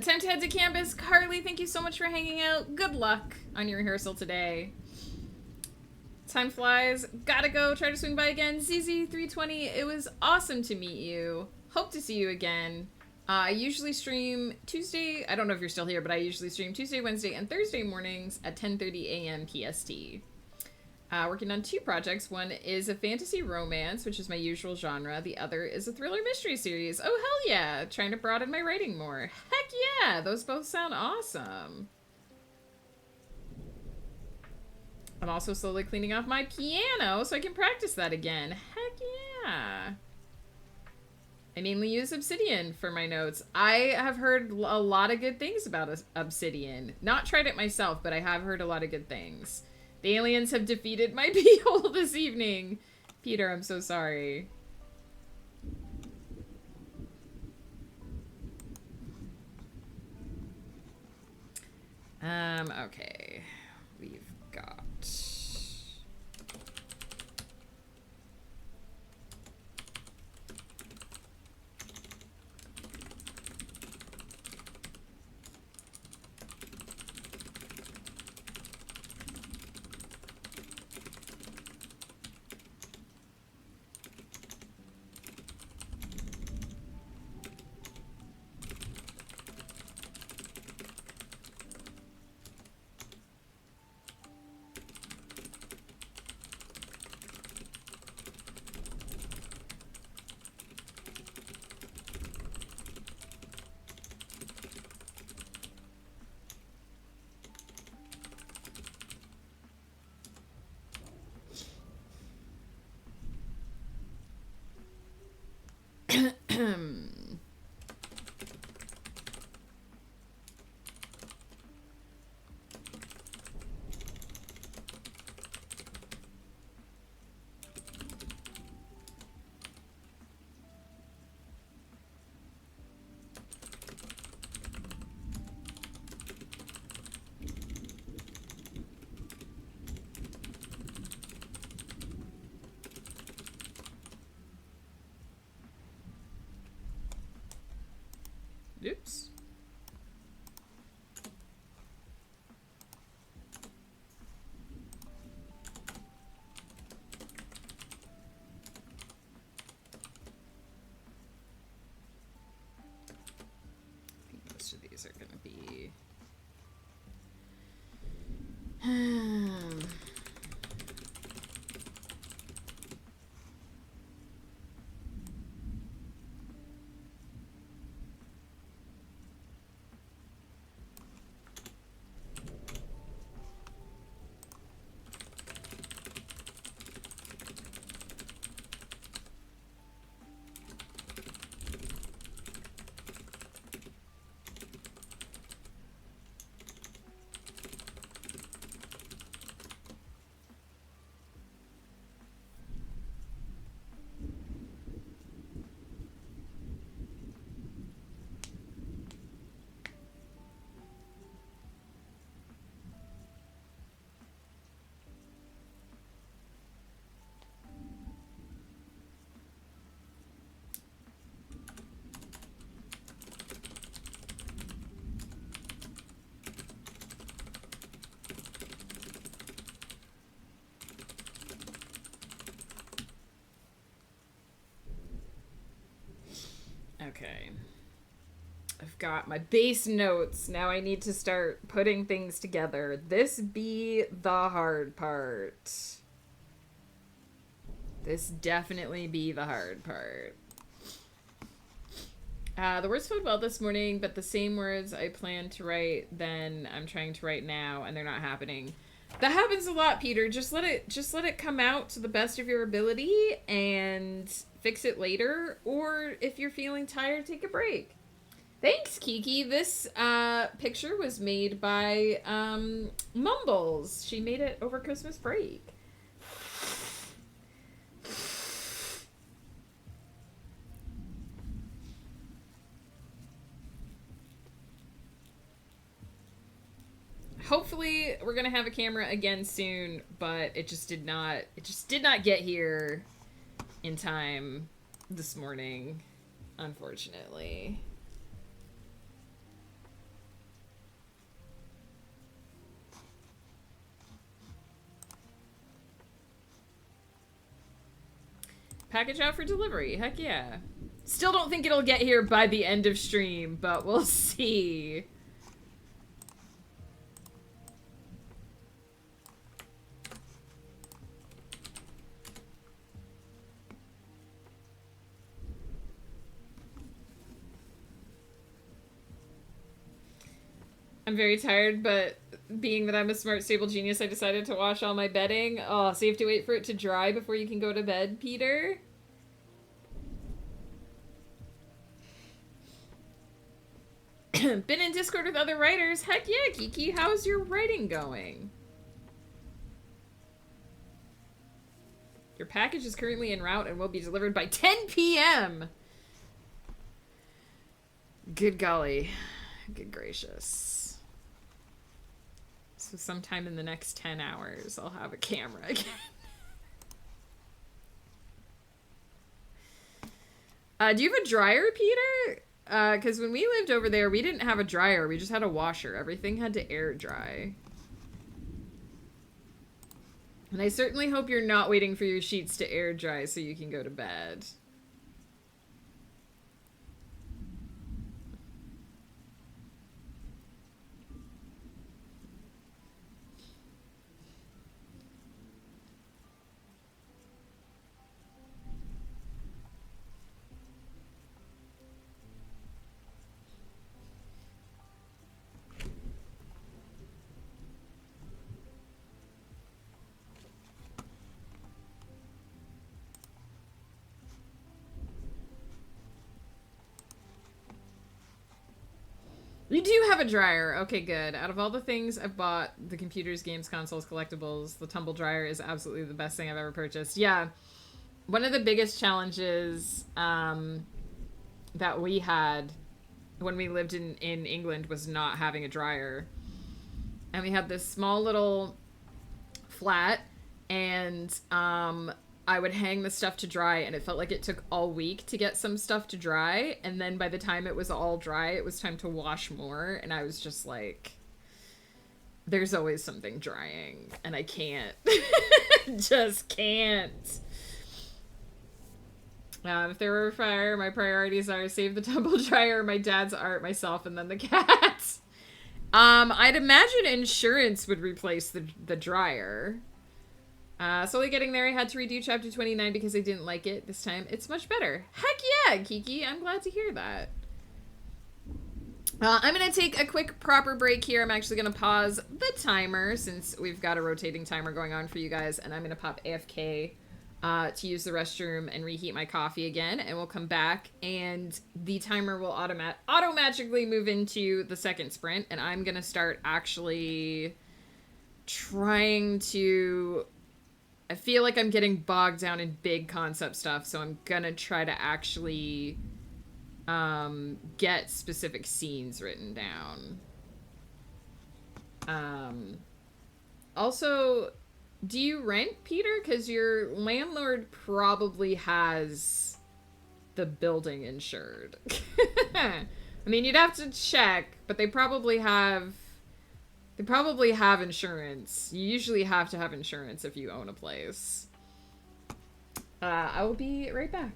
Time to head to campus. Carly, thank you so much for hanging out. Good luck on your rehearsal today. Time flies. Gotta go. Try to swing by again. ZZ320, it was awesome to meet you. Hope to see you again. I usually stream Tuesday. I don't know if you're still here, but I usually stream Tuesday, Wednesday, and Thursday mornings at 10:30 a.m. PST. Working on 2 projects. One is a fantasy romance, which is my usual genre. The other is a thriller mystery series. Oh, hell yeah. Trying to broaden my writing more. Heck yeah. Those both sound awesome. I'm also slowly cleaning off my piano so I can practice that again. Heck yeah. I mainly use Obsidian for my notes. I have heard a lot of good things about Obsidian. Not tried it myself, but I have heard a lot of good things. The aliens have defeated my pee-hole this evening. Peter, I'm so sorry. Okay. We've got... Oops. I think most of these are going to be... Okay. I've got my base notes. Now I need to start putting things together. This be the hard part. This definitely be the hard part. The words flowed well this morning, but the same words I planned to write then I'm trying to write now, and they're not happening. That happens a lot, Peter. Just let it come out to the best of your ability and fix it later. Or if you're feeling tired, take a break. Thanks, Kiki. This picture was made by Mumbles. She made it over Christmas break. Hopefully we're gonna have a camera again soon, but it just did not get here in time this morning, unfortunately. Package out for delivery, heck yeah. Still don't think it'll get here by the end of stream, but we'll see. I'm very tired, but being that I'm a smart, stable genius, I decided to wash all my bedding. Oh, so you have to wait for it to dry before you can go to bed, Peter? Been in Discord with other writers. Heck yeah, Kiki. How's your writing going? Your package is currently en route and will be delivered by 10 p.m. Good golly. Good gracious. So sometime in the next 10 hours, I'll have a camera again. Do you have a dryer, Peter? Because when we lived over there, we didn't have a dryer. We just had a washer. Everything had to air dry. And I certainly hope you're not waiting for your sheets to air dry so you can go to bed. You do have a dryer. Okay, good. Out of all the things I've bought, the computers, games, consoles, collectibles, the tumble dryer is absolutely the best thing I've ever purchased. Yeah. One of the biggest challenges that we had when we lived in England was not having a dryer. And we had this small little flat, and I would hang the stuff to dry, and it felt like it took all week to get some stuff to dry, and then by the time it was all dry, it was time to wash more, and I was just like, there's always something drying, and I can't. Just can't. If there were a fire, my priorities are save the tumble dryer, my dad's art, myself, and then the cats. I'd imagine insurance would replace the dryer. Slowly getting there, I had to redo chapter 29 because I didn't like it this time. It's much better. Heck yeah, Kiki. I'm glad to hear that. I'm going to take a quick proper break here. I'm actually going to pause the timer since we've got a rotating timer going on for you guys. And I'm going to pop AFK to use the restroom and reheat my coffee again. And we'll come back and the timer will auto-magically move into the second sprint. And I'm going to start actually trying to... I feel like I'm getting bogged down in big concept stuff, so I'm gonna try to actually get specific scenes written down. Also, do you rent, Peter? Because your landlord probably has the building insured. I mean, you'd have to check, but they probably have insurance. You usually have to have insurance if you own a place. I will be right back.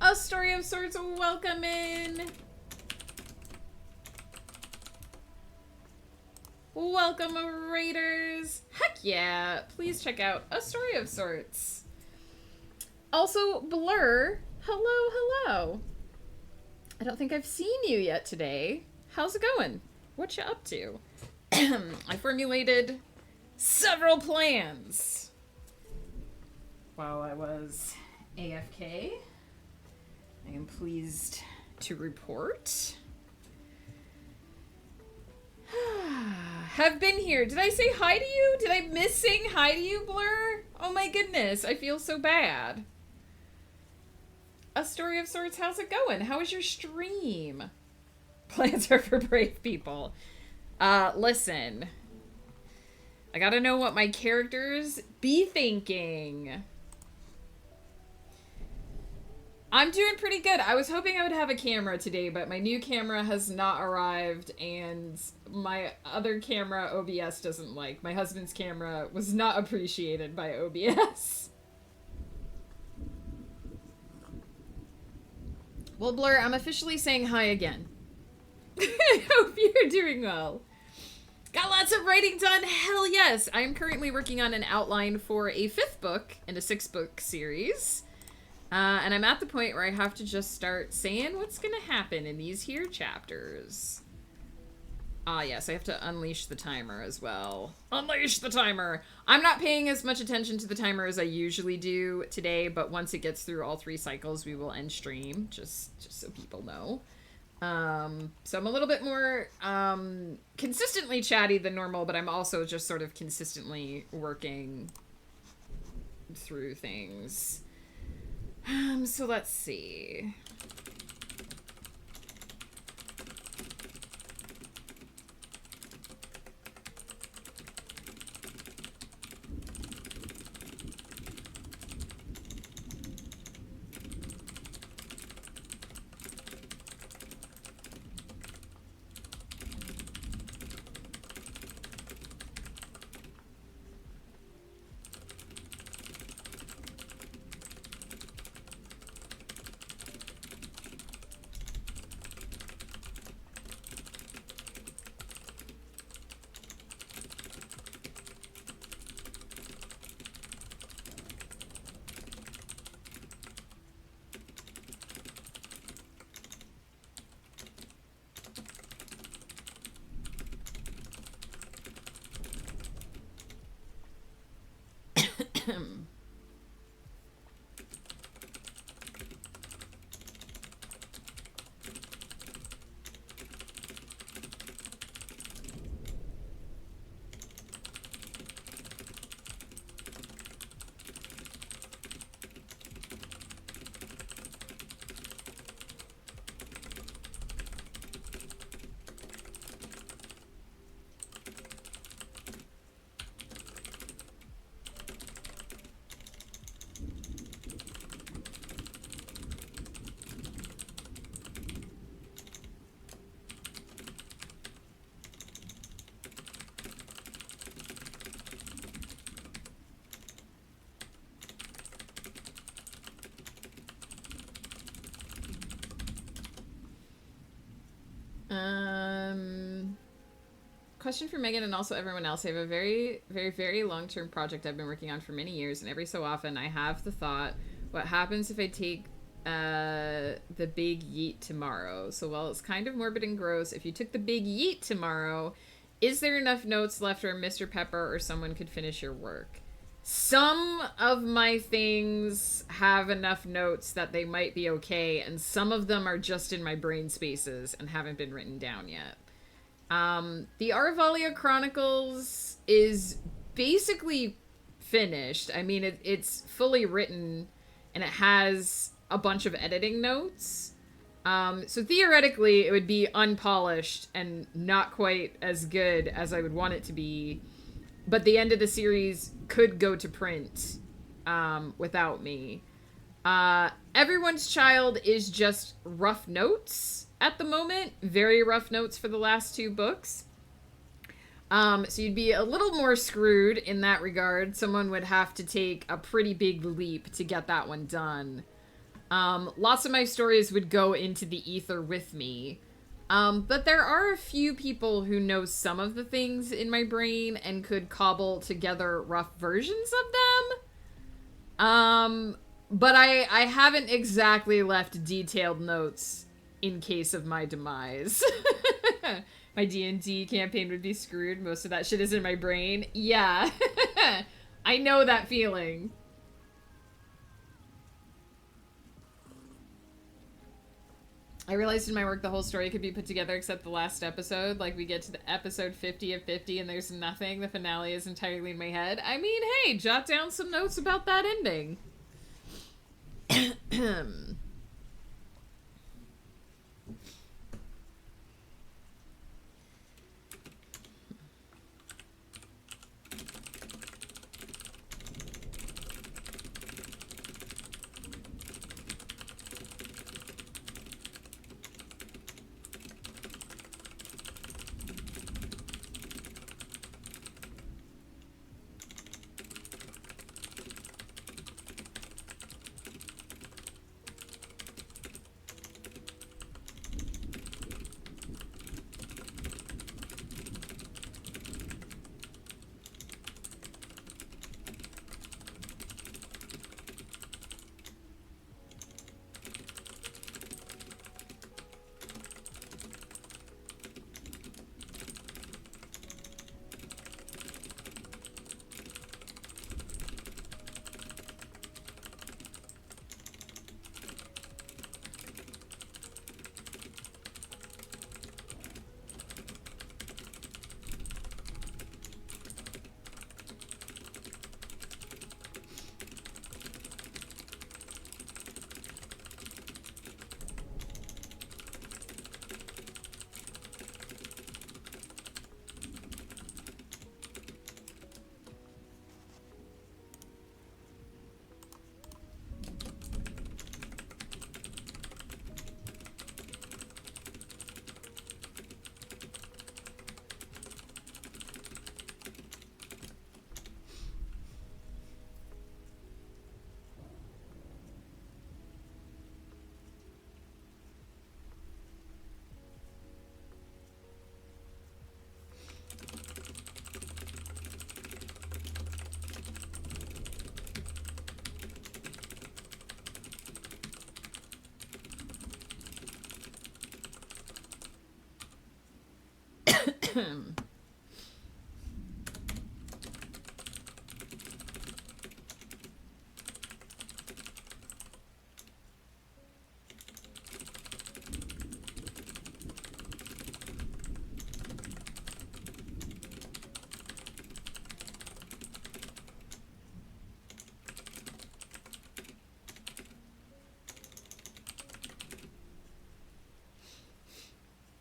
A Story of Sorts, welcome in. Welcome, Raiders. Heck yeah. Please check out A Story of Sorts. Also, Blur, hello, hello. I don't think I've seen you yet today. How's it going? What you up to? I formulated several plans while I was AFK. I am pleased to report. Have been here. Did I say hi to you? Did I miss saying hi to you, Blur? Oh my goodness, I feel so bad. A Story of Sorts, how's it going? How was your stream? Plans are for brave people. Listen. I gotta know what my characters be thinking. I'm doing pretty good. I was hoping I would have a camera today, but my new camera has not arrived, and my other camera OBS doesn't like. My husband's camera was not appreciated by OBS. Well, Blur, I'm officially saying hi again. I hope you're doing well. Got lots of writing done? Hell yes! I am currently working on an outline for a 5th book in a 6-book series. And I'm at the point where I have to just start saying what's gonna happen in these here chapters. Ah, yes, I have to unleash the timer as well. Unleash the timer! I'm not paying as much attention to the timer as I usually do today, but once it gets through all 3 cycles, we will end stream, just so people know. So I'm a little bit more, consistently chatty than normal, but I'm also just sort of consistently working through things. So let's see. Question for Megan and also everyone else. I have a very, very, very long-term project I've been working on for many years, and every so often I have the thought, what happens if I take the big yeet tomorrow? So while it's kind of morbid and gross, if you took the big yeet tomorrow, is there enough notes left where Mr. Pepper or someone could finish your work? Some of my things have enough notes that they might be okay, and some of them are just in my brain spaces and haven't been written down yet. The Arvalia Chronicles is basically finished. I mean, it's fully written, and it has a bunch of editing notes. So theoretically, it would be unpolished and not quite as good as I would want it to be. But the end of the series could go to print without me. Everyone's Child is just rough notes at the moment. Very rough notes for the last 2 books. So you'd be a little more screwed in that regard. Someone would have to take a pretty big leap to get that one done. Lots of my stories would go into the ether with me. But there are a few people who know some of the things in my brain and could cobble together rough versions of them. But I haven't exactly left detailed notes in case of my demise. My D&D campaign would be screwed. Most of that shit is in my brain. Yeah. I know that feeling. I realized in my work the whole story could be put together except the last episode. Like, we get to the episode 50 of 50 and there's nothing. The finale is entirely in my head. I mean, hey, jot down some notes about that ending.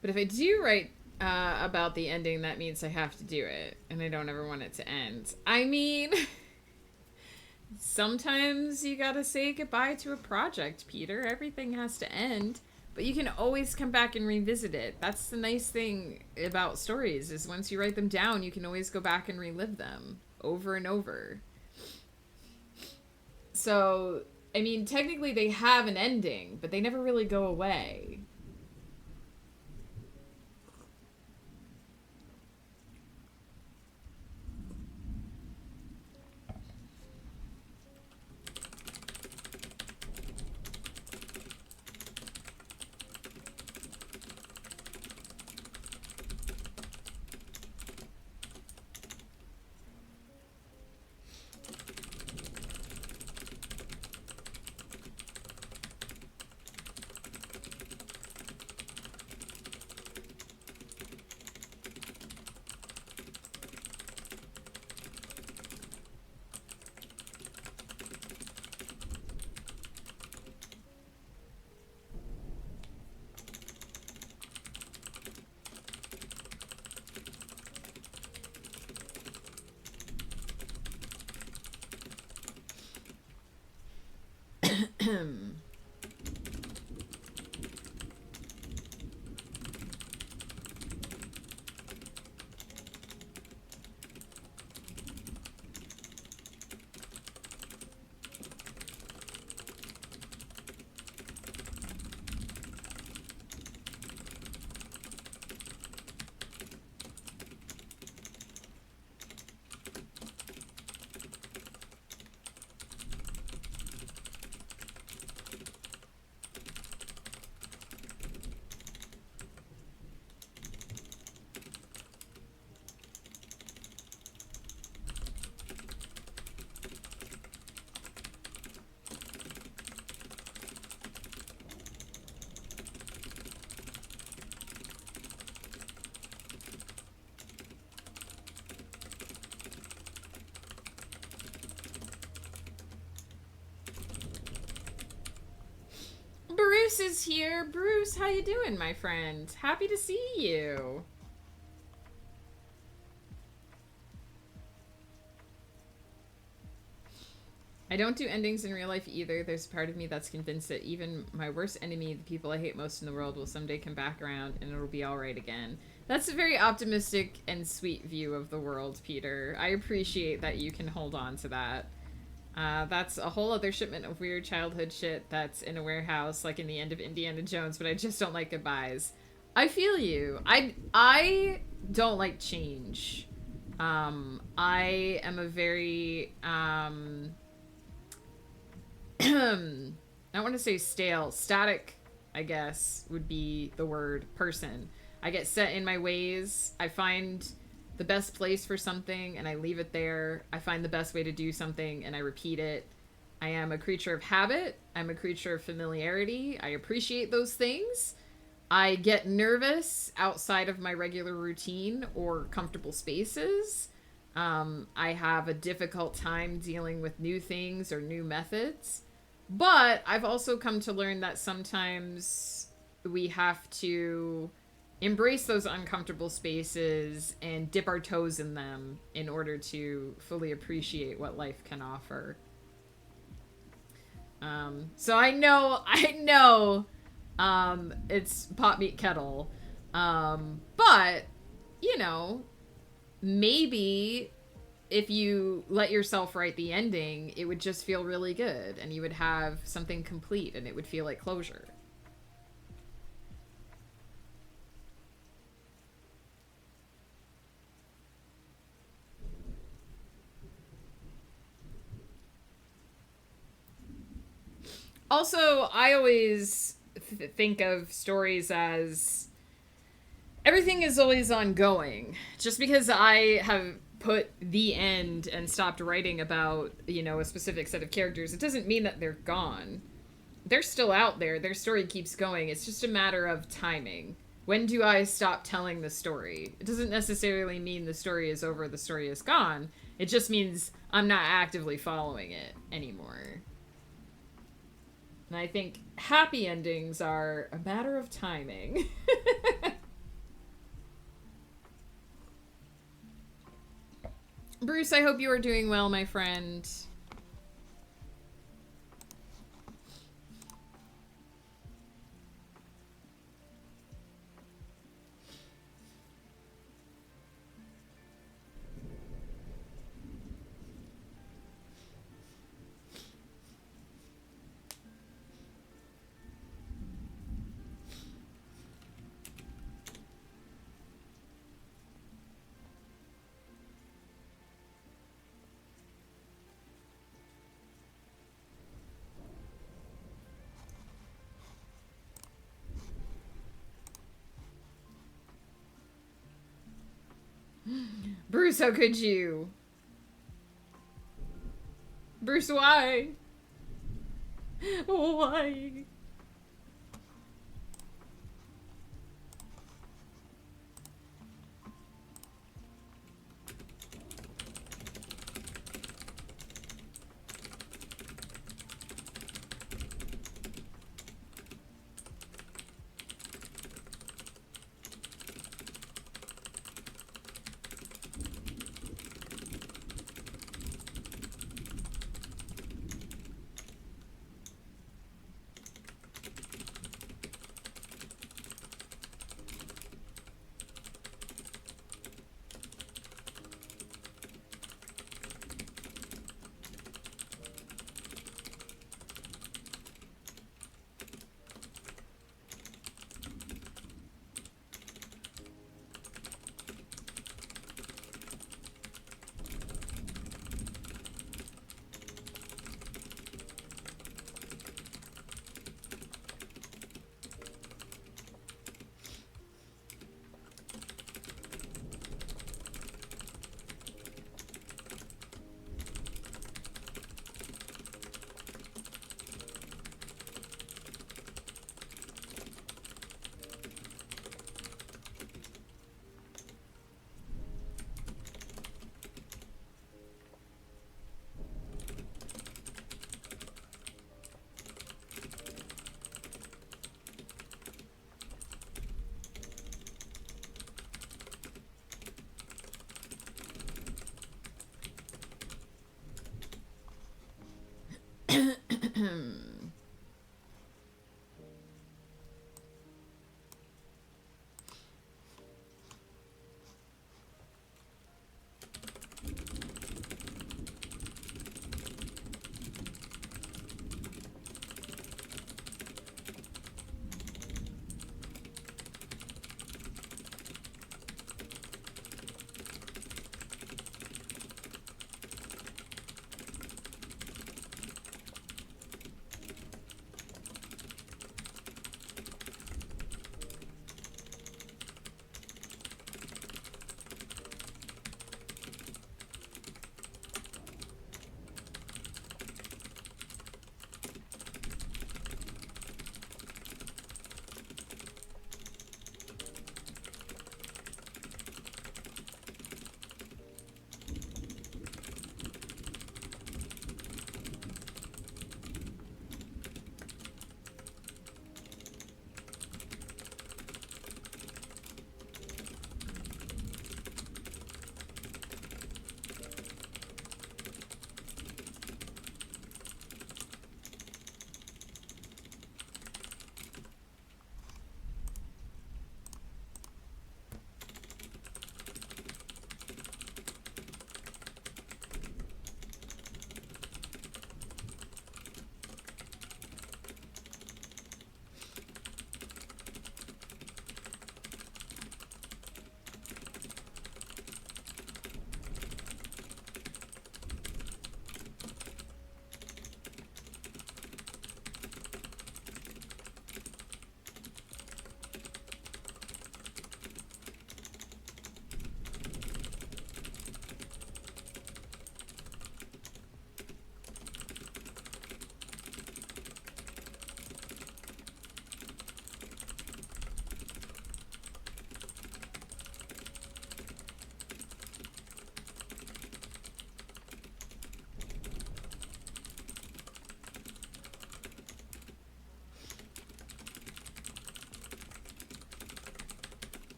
But if I do write about the ending, that means I have to do it, and I don't ever want it to end. I mean, sometimes you gotta say goodbye to a project, Peter. Everything has to end, but you can always come back and revisit it. That's the nice thing about stories, is once you write them down, you can always go back and relive them over and over. So, I mean, technically they have an ending, but they never really go away. Bruce is here. Bruce, how you doing, my friend? Happy to see you. I don't do endings in real life either. There's a part of me that's convinced that even my worst enemy, the people I hate most in the world, will someday come back around and it'll be all right again. That's a very optimistic and sweet view of the world, Peter. I appreciate that you can hold on to that. That's a whole other shipment of weird childhood shit that's in a warehouse, like in the end of Indiana Jones, but I just don't like goodbyes. I feel you. I don't like change. I am a very, I want to say static, I guess, would be the word, person. I get set in my ways. I find the best place for something and I leave it there. I find the best way to do something and I repeat it. I am a creature of habit. I'm a creature of familiarity. I appreciate those things. I get nervous outside of my regular routine or comfortable spaces. I have a difficult time dealing with new things or new methods. But I've also come to learn that sometimes we have to embrace those uncomfortable spaces and dip our toes in them in order to fully appreciate what life can offer. So I know, it's pot meat kettle. But, you know, maybe if you let yourself write the ending, it would just feel really good and you would have something complete and it would feel like closure. Also, I always think of stories as everything is always ongoing. Just because I have put the end and stopped writing about, you know, a specific set of characters, it doesn't mean that they're gone. They're still out there. Their story keeps going. It's just a matter of timing. When do I stop telling the story? It doesn't necessarily mean the story is over, the story is gone. It just means I'm not actively following it anymore. And I think happy endings are a matter of timing. Bruce, I hope you are doing well, my friend. Bruce, how could you? Bruce, why? Why?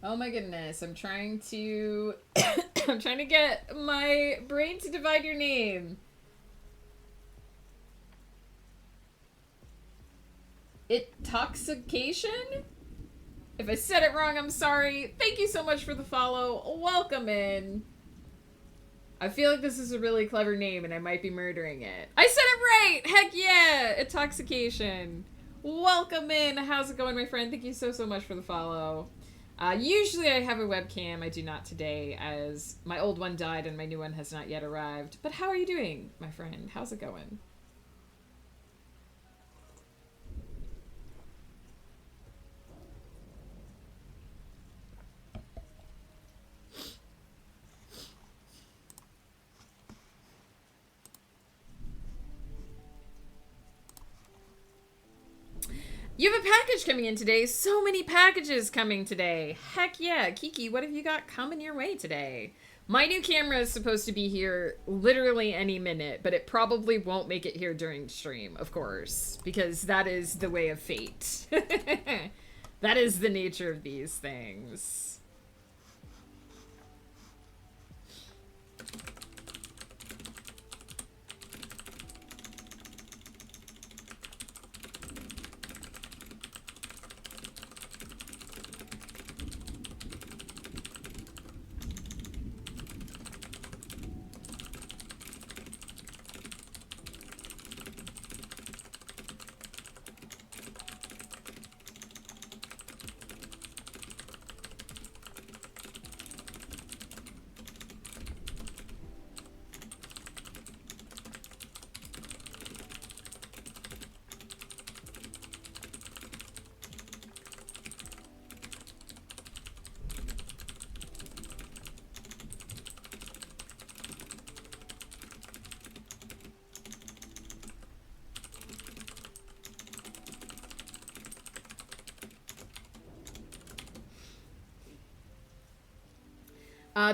Oh my goodness, I'm trying to I'm trying to get my brain to divide your name. Intoxication? If I said it wrong, I'm sorry. Thank you so much for the follow. Welcome in. I feel like this is a really clever name and I might be murdering it. I said it right! Heck yeah! Intoxication. Welcome in. How's it going, my friend? Thank you so much for the follow. Usually I have a webcam. I do not today, as my old one died and my new one has not yet arrived. But how are you doing, my friend? How's it going? You have a package coming in today. So many packages coming today. Heck yeah. Kiki, what have you got coming your way today? My new camera is supposed to be here literally any minute, but it probably won't make it here during stream, of course, because that is the way of fate. That is the nature of these things.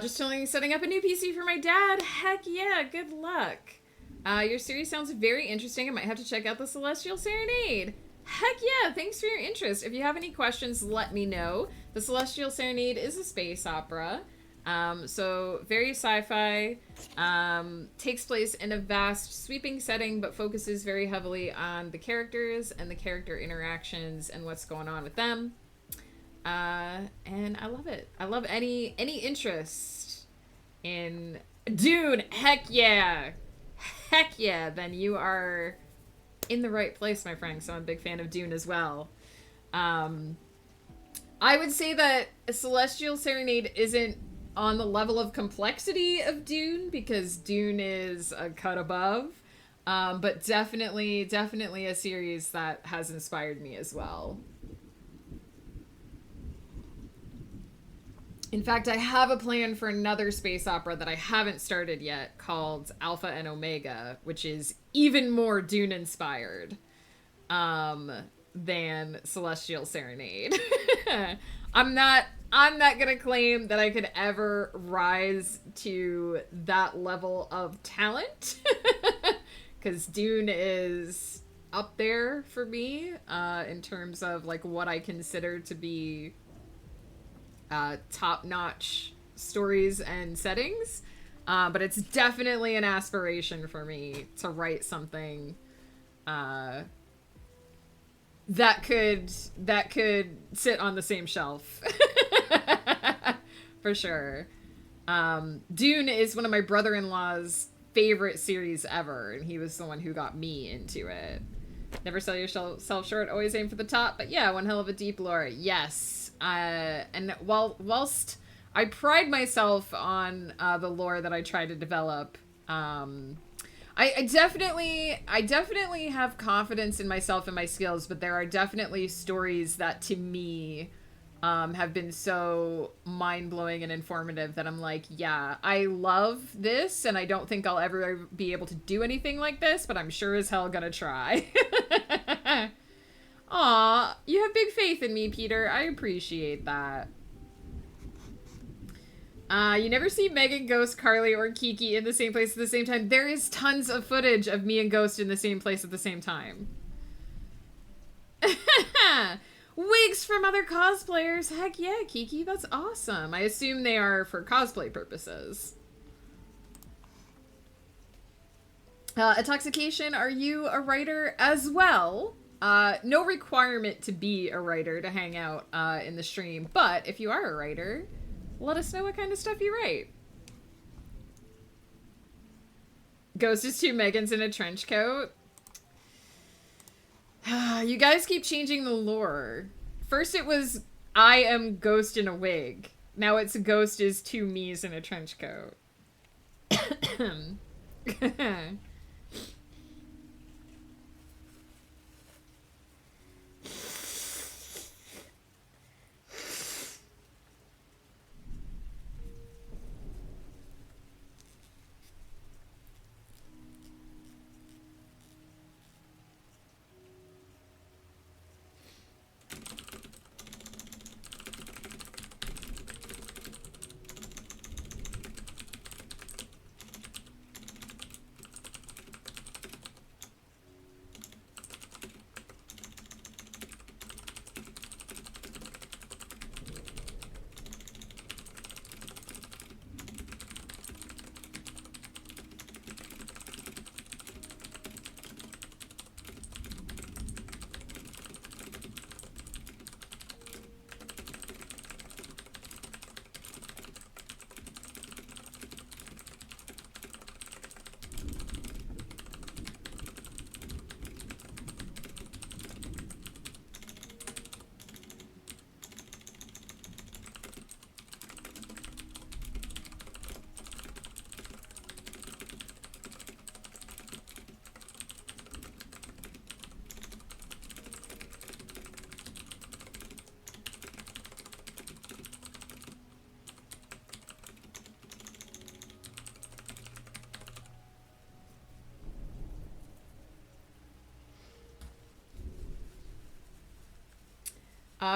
Just setting up a new PC for my dad. Heck yeah, good luck. Your series sounds very interesting. I might have to check out the Celestial Serenade. Heck yeah, thanks for your interest. If you have any questions, let me know. The Celestial Serenade is a space opera. So very sci-fi. Takes place in a vast, sweeping setting, but focuses very heavily on the characters and the character interactions and what's going on with them. And I love it. I love any interest in Dune. Heck yeah. Heck yeah. Then you are in the right place, my friend. So I'm a big fan of Dune as well. I would say that a Celestial Serenade isn't on the level of complexity of Dune, because Dune is a cut above. But definitely a series that has inspired me as well. In fact, I have a plan for another space opera that I haven't started yet called Alpha and Omega, which is even more Dune inspired than Celestial Serenade. I'm not gonna claim that I could ever rise to that level of talent, because Dune is up there for me in terms of like what I consider to be top-notch stories and settings, but it's definitely an aspiration for me to write something that could sit on the same shelf. For sure. Dune is one of my brother-in-law's favorite series ever, and he was the one who got me into it. Never sell yourself short, always aim for the top, but yeah, one hell of a deep lore. Yes. And whilst I pride myself on the lore that I try to develop, I definitely have confidence in myself and my skills, but there are definitely stories that to me have been so mind-blowing and informative that I'm like, yeah, I love this, and I don't think I'll ever be able to do anything like this, but I'm sure as hell gonna try. Aw, you have big faith in me, Peter. I appreciate that. You never see Megan, Ghost, Carly, or Kiki in the same place at the same time. There is tons of footage of me and Ghost in the same place at the same time. Wigs from other cosplayers. Heck yeah, Kiki, that's awesome. I assume they are for cosplay purposes. Intoxication, are you a writer as well? No requirement to be a writer to hang out in the stream, but if you are a writer, let us know what kind of stuff you write. Ghost is 2 Megans in a trench coat. You guys keep changing the lore. First it was, I am Ghost in a wig. Now it's Ghost is 2 me's in a trench coat.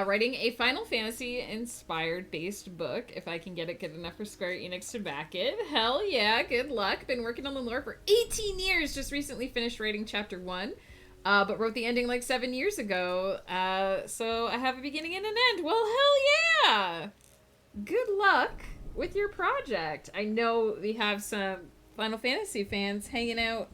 Writing a Final Fantasy inspired based book, if I can get it good enough for Square Enix to back it. Hell yeah, good luck. Been working on the lore for 18 years. Just recently finished writing chapter 1, but wrote the ending like 7 years ago. So I have a beginning and an end. Well, hell yeah! Good luck with your project. I know we have some Final Fantasy fans hanging out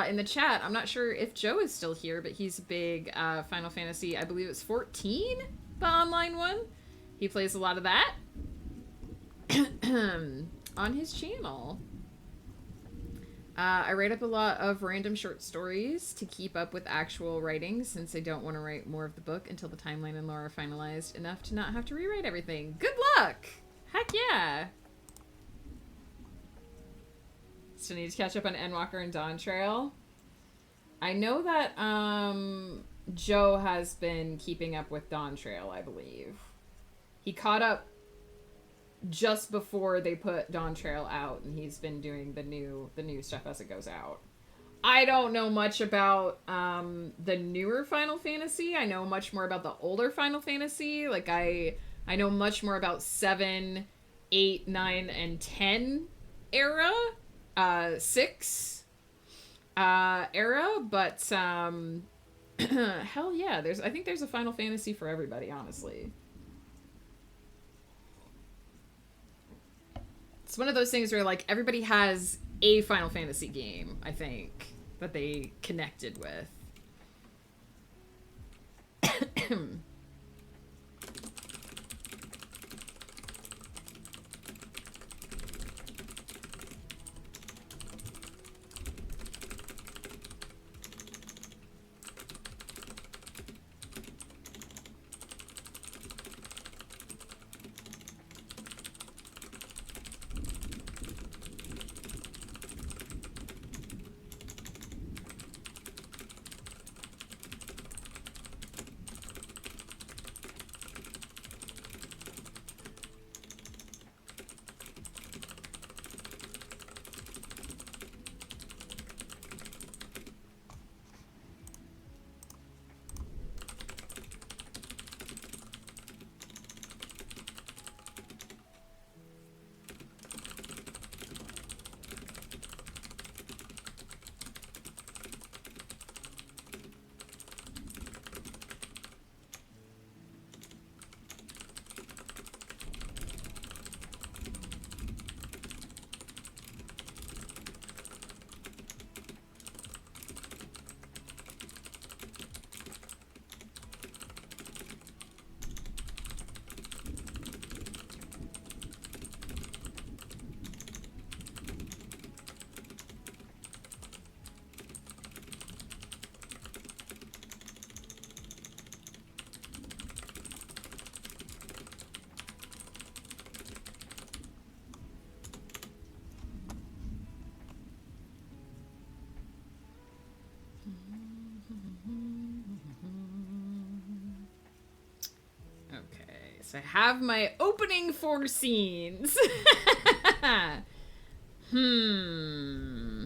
in the chat. I'm not sure if Joe is still here, but he's a big Final Fantasy, I believe it's 14, the online one. He plays a lot of that on his channel. I write up a lot of random short stories to keep up with actual writing, since I don't want to write more of the book until the timeline and lore are finalized enough to not have to rewrite everything. Good luck! Heck yeah! Still need to catch up on Endwalker and Dawn Trail. I know that Joe has been keeping up with Dawn Trail, I believe. He caught up just before they put Dawn Trail out, and he's been doing the new stuff as it goes out. I don't know much about the newer Final Fantasy. I know much more about the older Final Fantasy. Like I know much more about 7, 8, 9, and 10 era. 6 era, but hell yeah, I think there's a Final Fantasy for everybody, honestly. It's one of those things where like everybody has a Final Fantasy game, I think, that they connected with. I have my opening 4 scenes. Hmm.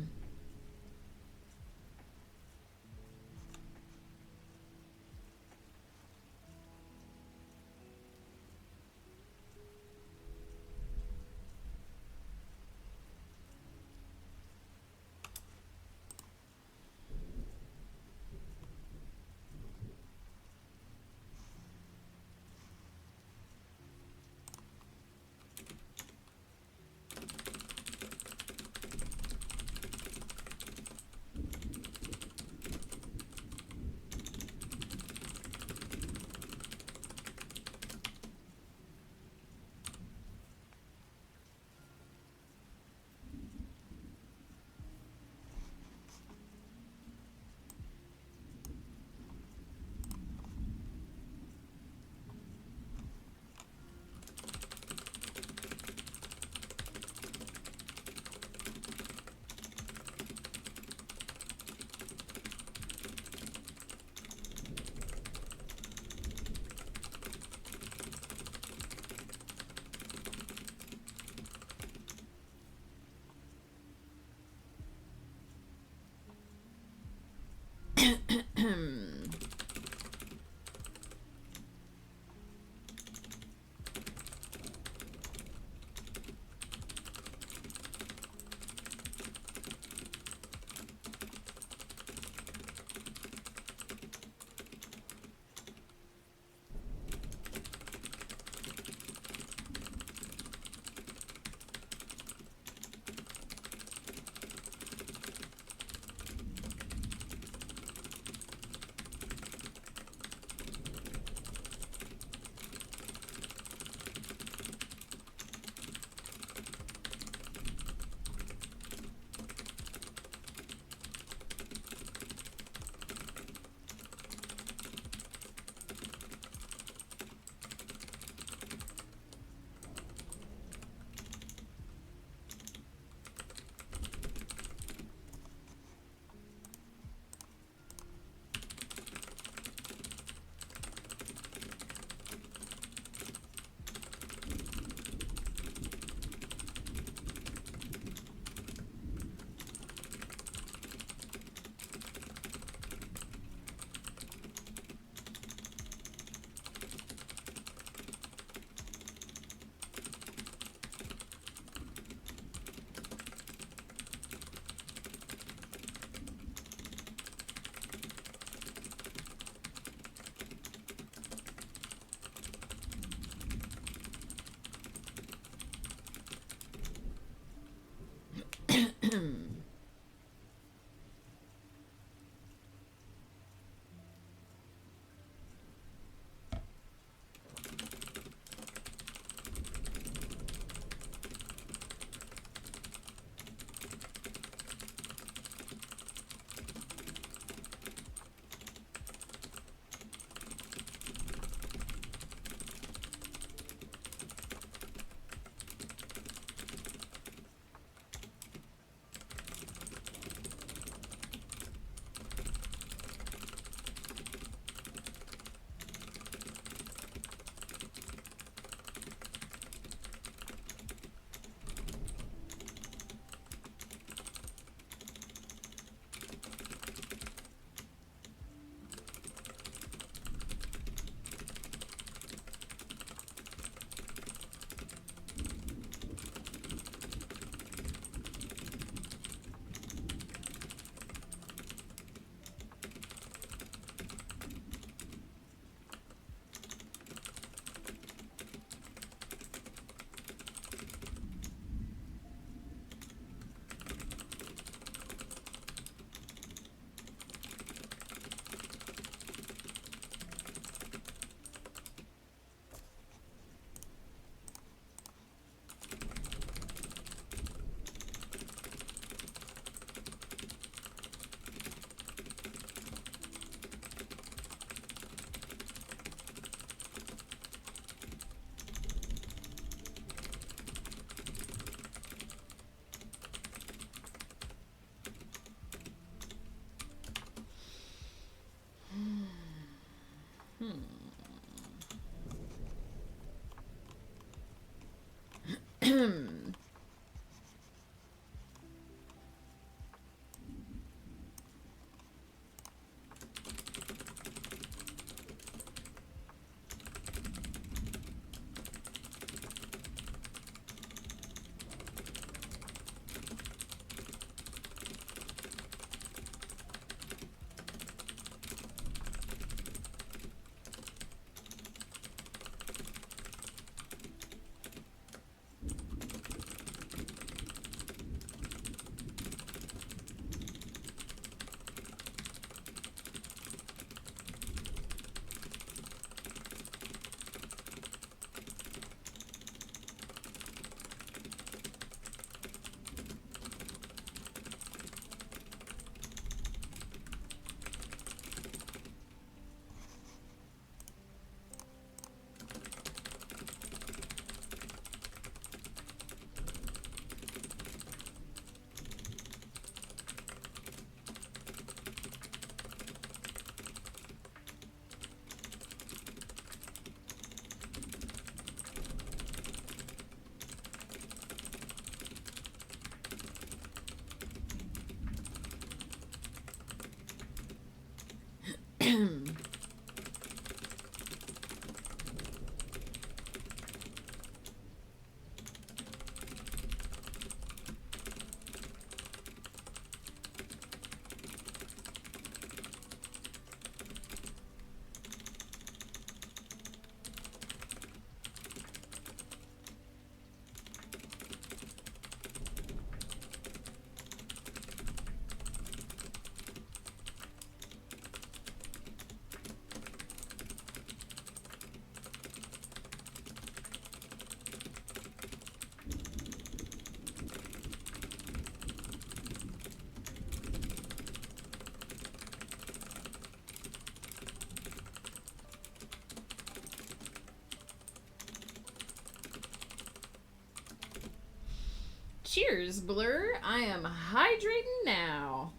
Cheers, Blur. I am hydrating now.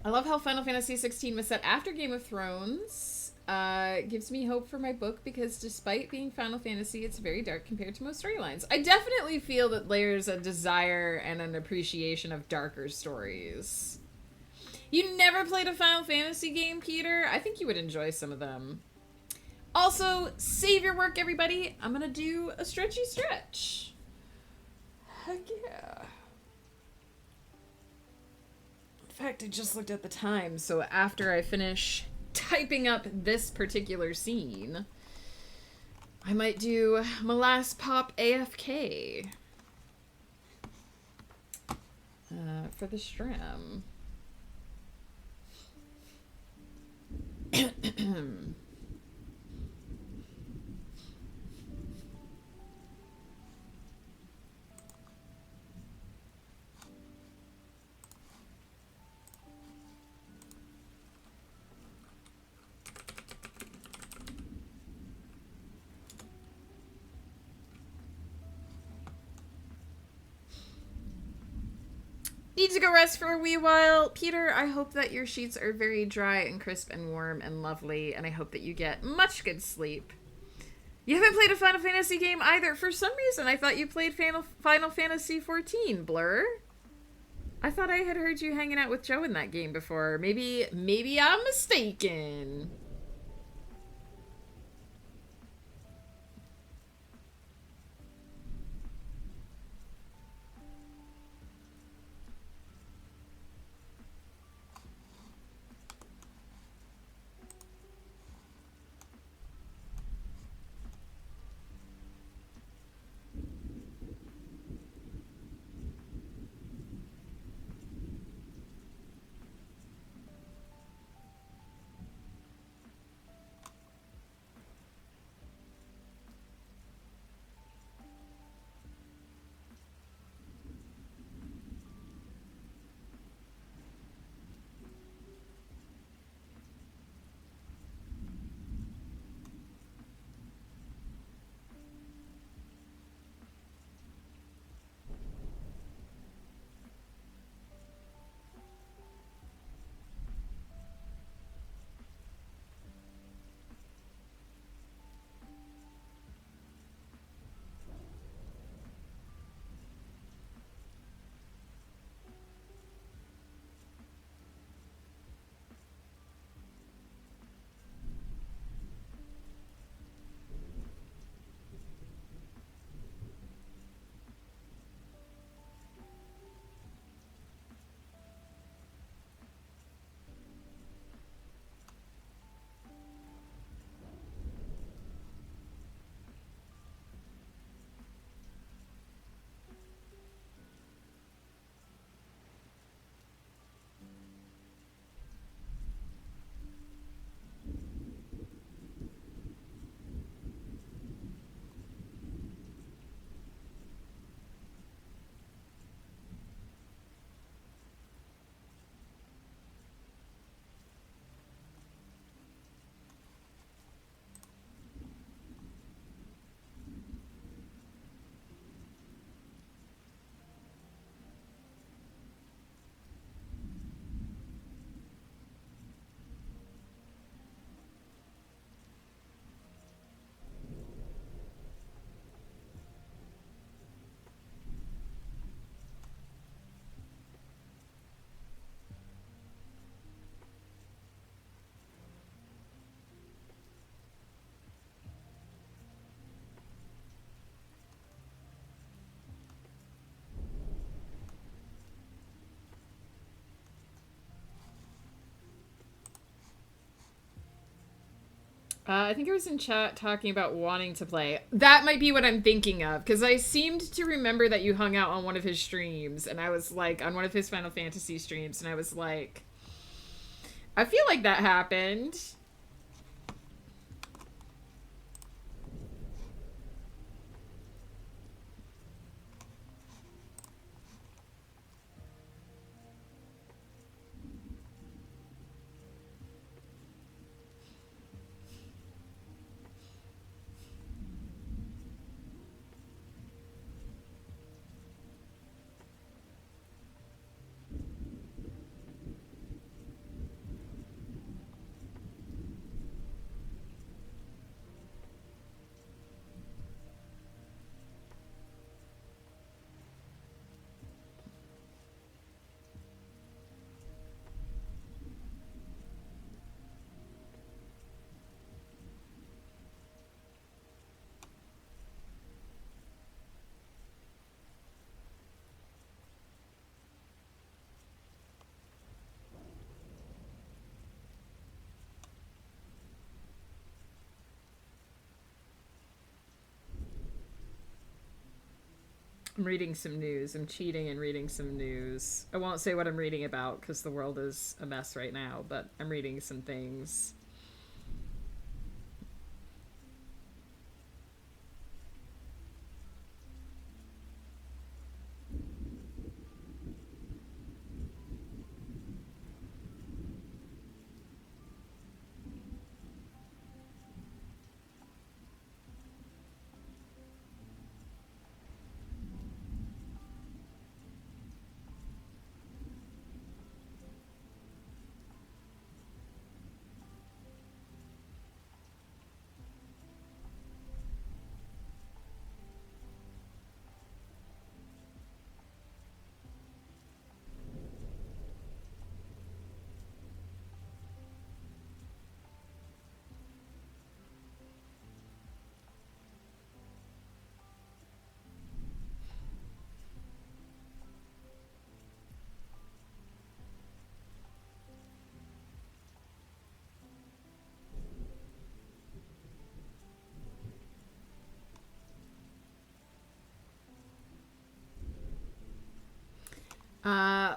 I love how Final Fantasy 16 was set after Game of Thrones. Gives me hope for my book because despite being Final Fantasy, it's very dark compared to most storylines. I definitely feel that there's a desire and an appreciation of darker stories. You never played a Final Fantasy game, Peter? I think you would enjoy some of them. Also, save your work, everybody. I'm gonna do a stretchy stretch. Heck yeah. In fact, I just looked at the time, so after I finish typing up this particular scene, I might do my last pop AFK for the stream. Need to go rest for a wee while. Peter, I hope that your sheets are very dry and crisp and warm and lovely, and I hope that you get much good sleep. You haven't played a Final Fantasy game either. For some reason, I thought you played Final Fantasy 14, Blur. I thought I had heard you hanging out with Joe in that game before. Maybe I'm mistaken. I think I was in chat talking about wanting to play. That might be what I'm thinking of, because I seemed to remember that you hung out on one of his streams, and I was like, on one of his Final Fantasy streams, and I was like, I feel like that happened. I'm reading some news. I'm cheating and reading some news. I won't say what I'm reading about because the world is a mess right now, but I'm reading some things.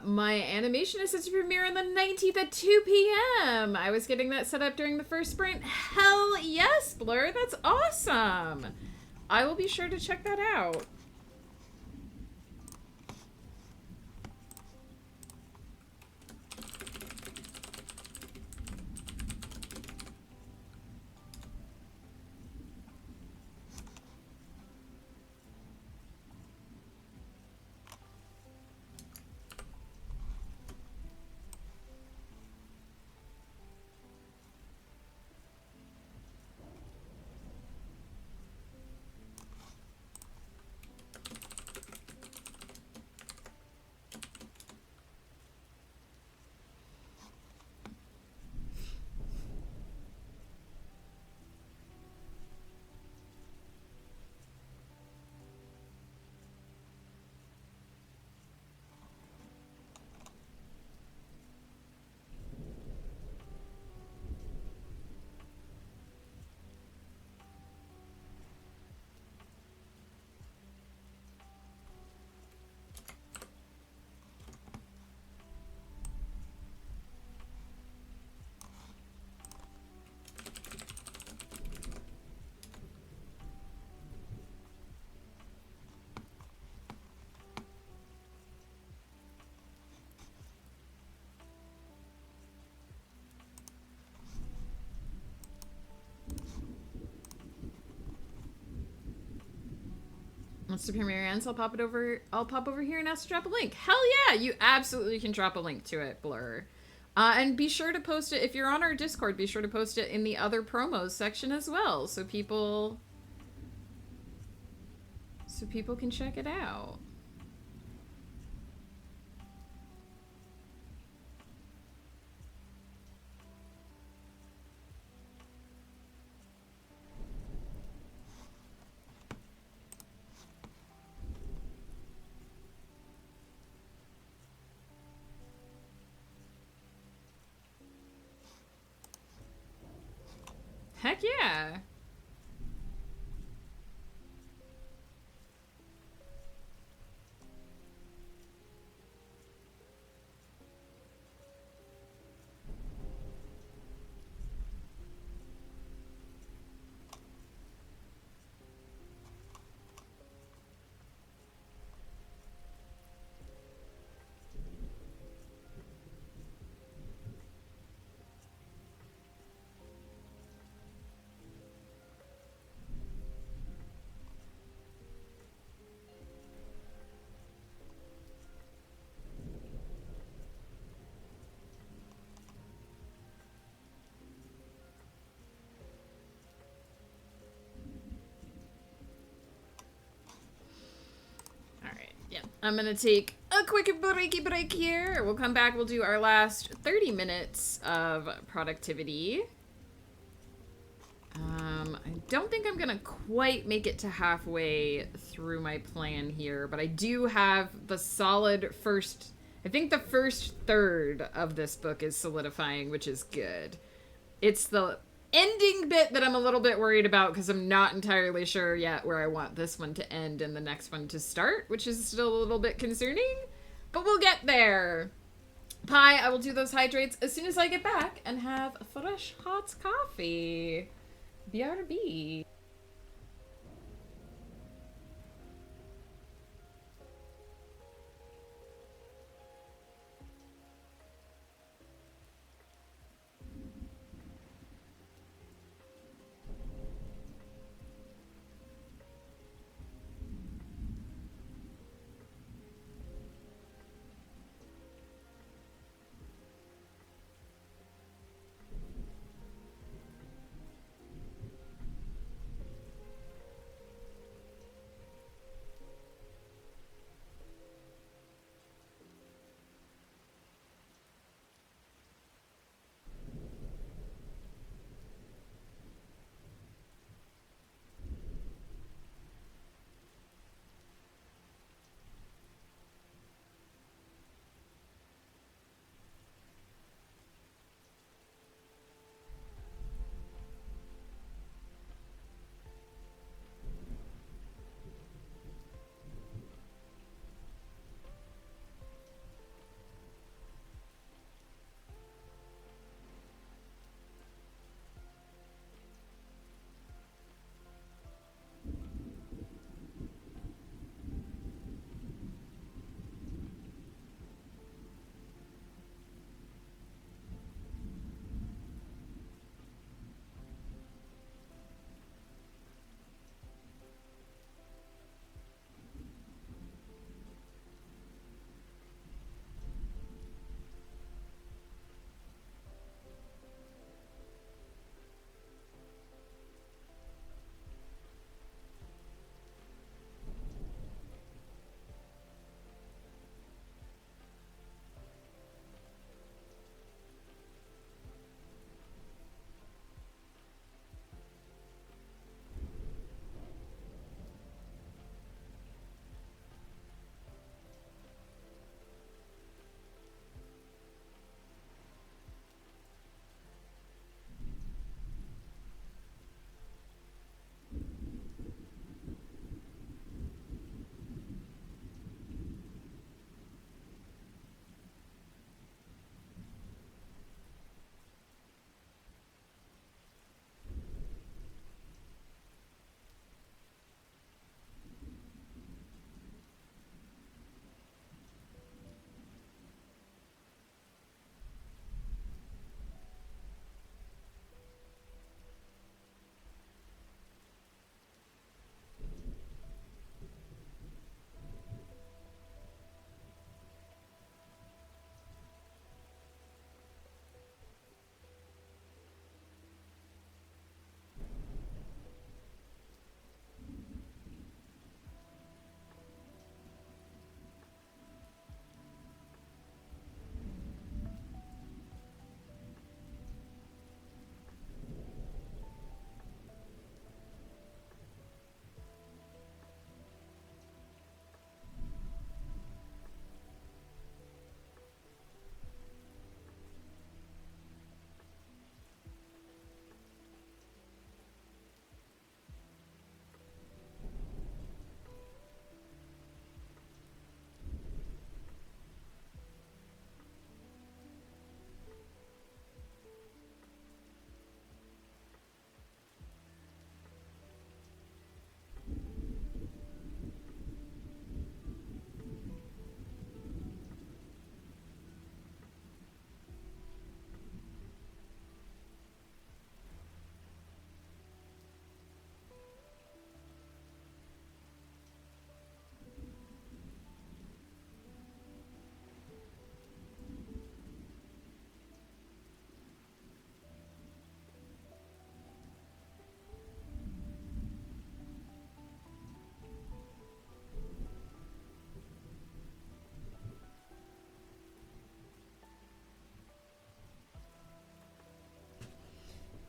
My animation is set to premiere on the 19th at 2 p.m. I was getting that set up during the first sprint. Hell yes, Blur. That's awesome. I will be sure to check that out. Once the premiere ends, I'll pop over here and ask to drop a link. Hell yeah, you absolutely can drop a link to it, Blur. And be sure to post it if you're on our Discord. Be sure to post it in the other promos section as well, so people can check it out. Heck yeah. I'm gonna take a quick break here. We'll come back. We'll do our last 30 minutes of productivity. I don't think I'm gonna quite make it to halfway through my plan here, but I do have the solid first... I think the first third of this book is solidifying, which is good. It's the ending bit that I'm a little bit worried about because I'm not entirely sure yet where I want this one to end and the next one to start, which is still a little bit concerning, but we'll get there. Pie, I will do those hydrates as soon as I get back and have fresh hot coffee. BRB.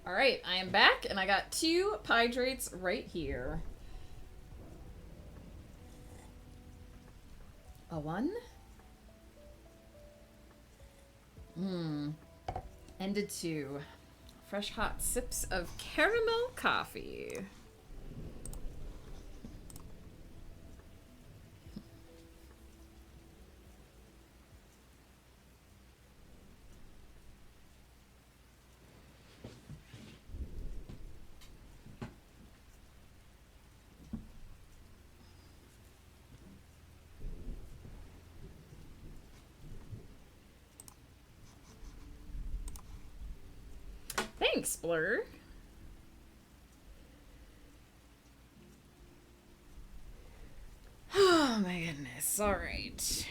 All right, I am back, and I got 2 hydrates right here. A 1. And a 2. fresh hot sips of caramel coffee. Thanks, Blur. Oh my goodness. All right.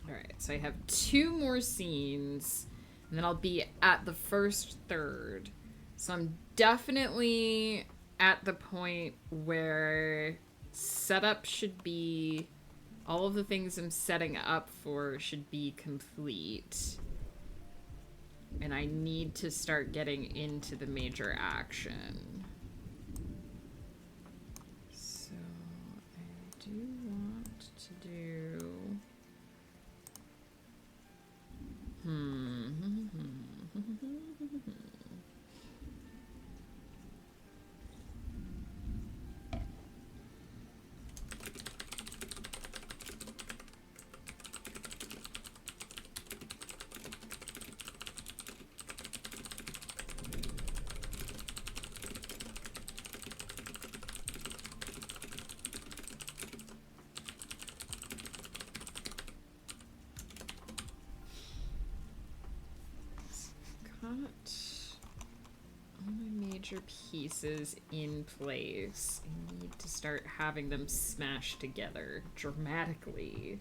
Alright, so I have 2 more scenes, and then I'll be at the first third. So I'm definitely at the point where setup should be... all of the things I'm setting up for should be complete. And I need to start getting into the major action. So I do want to do... all my major pieces in place. I need to start having them smash together dramatically.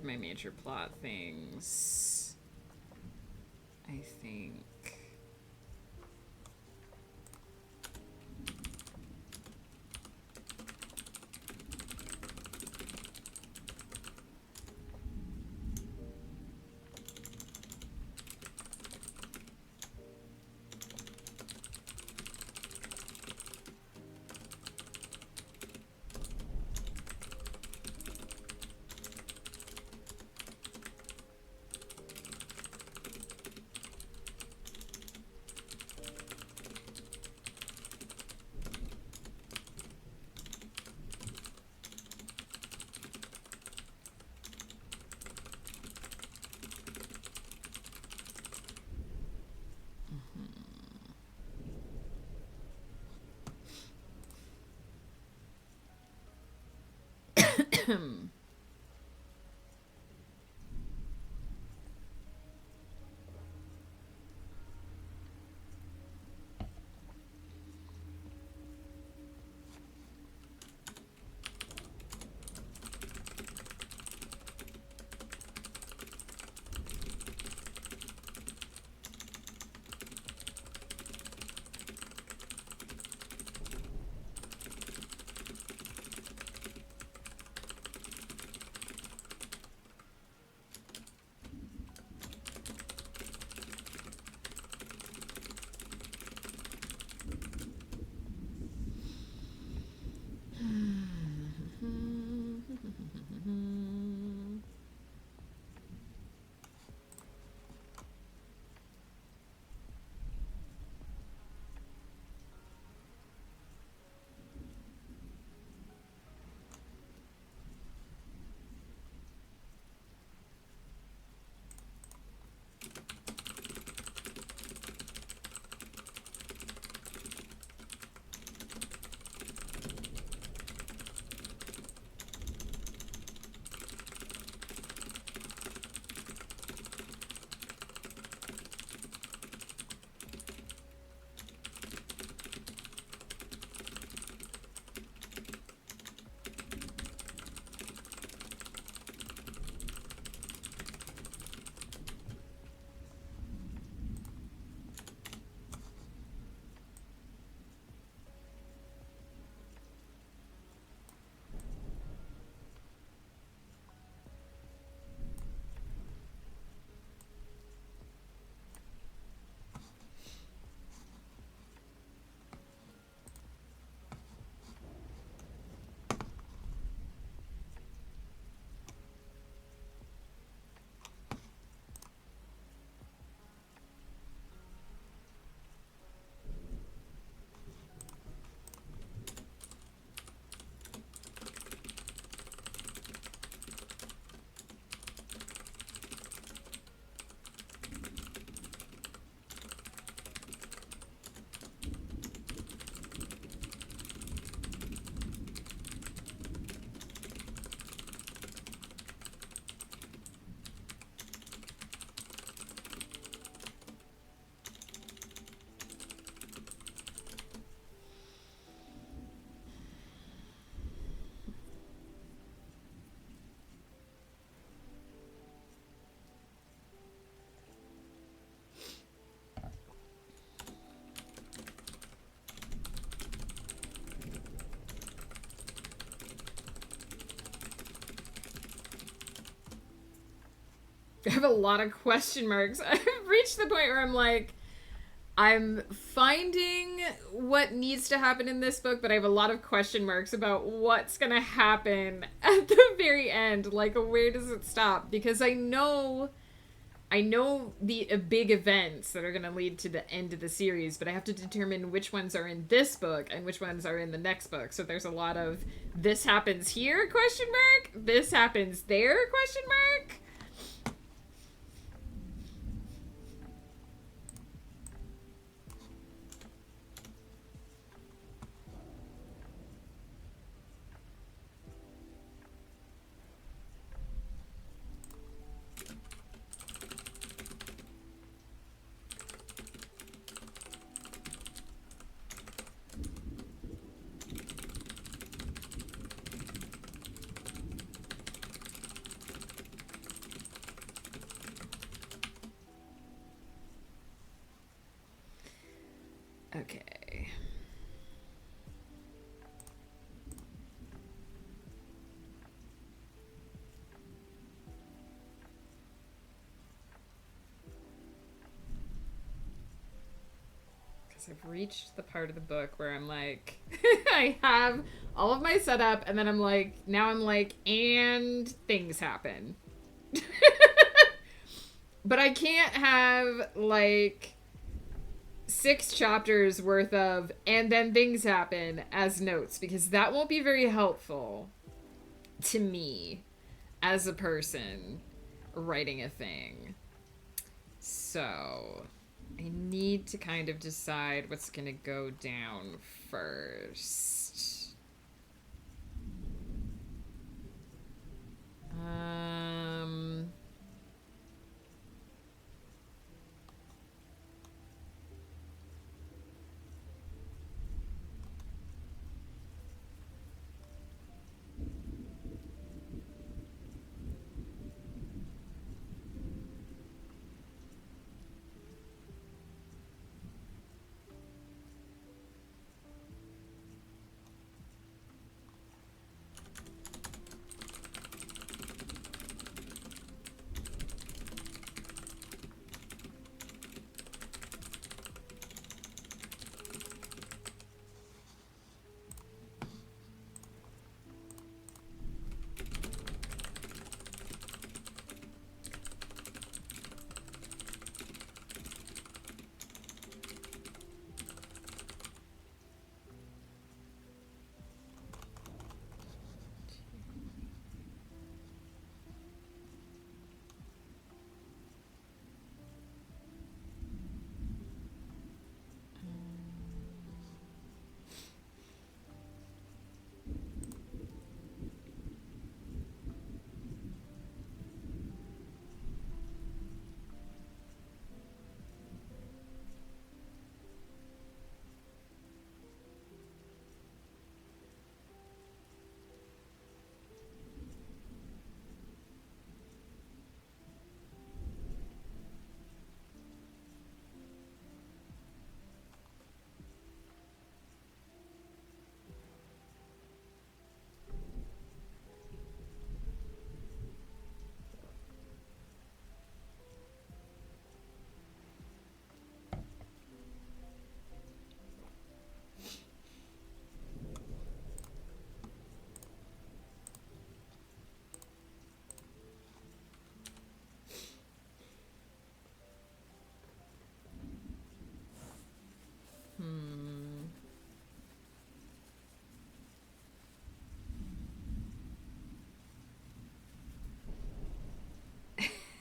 of my major plot things, I think. I have a lot of question marks. I've reached the point where I'm like, I'm finding what needs to happen in this book, but I have a lot of question marks about what's gonna happen at the very end. Like, where does it stop? Because I know the big events that are gonna lead to the end of the series, but I have to determine which ones are in this book and which ones are in the next book. So there's a lot of this happens here, question mark, this happens there, question mark. Okay. Because I've reached the part of the book where I'm like, I have all of my setup, and then I'm like, now I'm like, and things happen. But I can't have like 6 chapters worth of and then things happen as notes, because that won't be very helpful to me as a person writing a thing. So I need to kind of decide what's gonna go down first. Um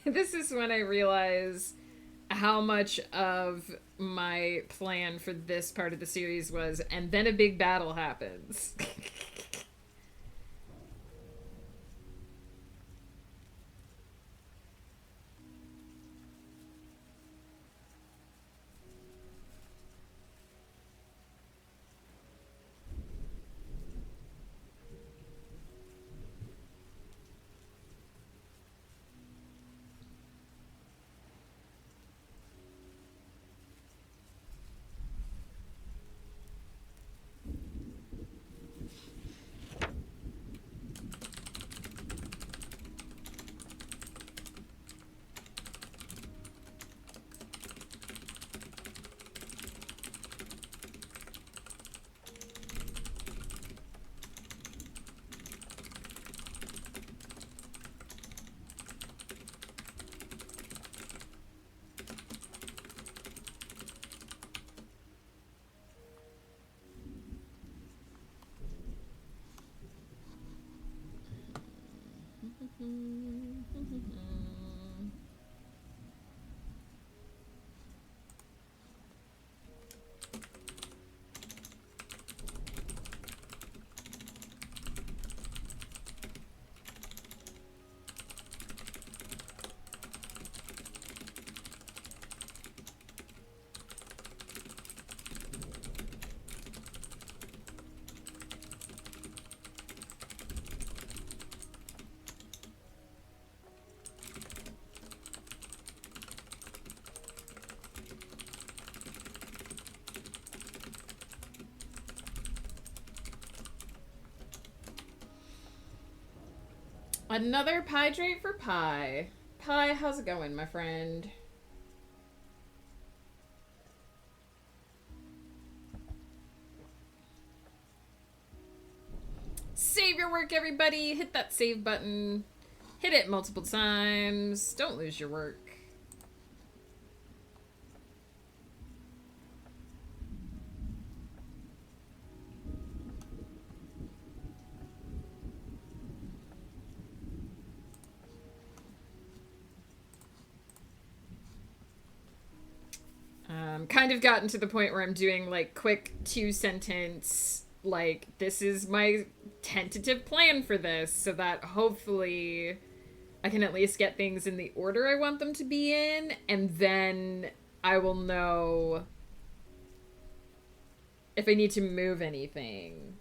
this is when I realize how much of my plan for this part of the series was, and then a big battle happens. Another hydrate for Pi. Pi, how's it going, my friend? Save your work, everybody. Hit that save button. Hit it multiple times. Don't lose your work. Kind of gotten to the point where I'm doing like quick 2-sentence, like, this is my tentative plan for this, so that hopefully I can at least get things in the order I want them to be in, and then I will know if I need to move anything.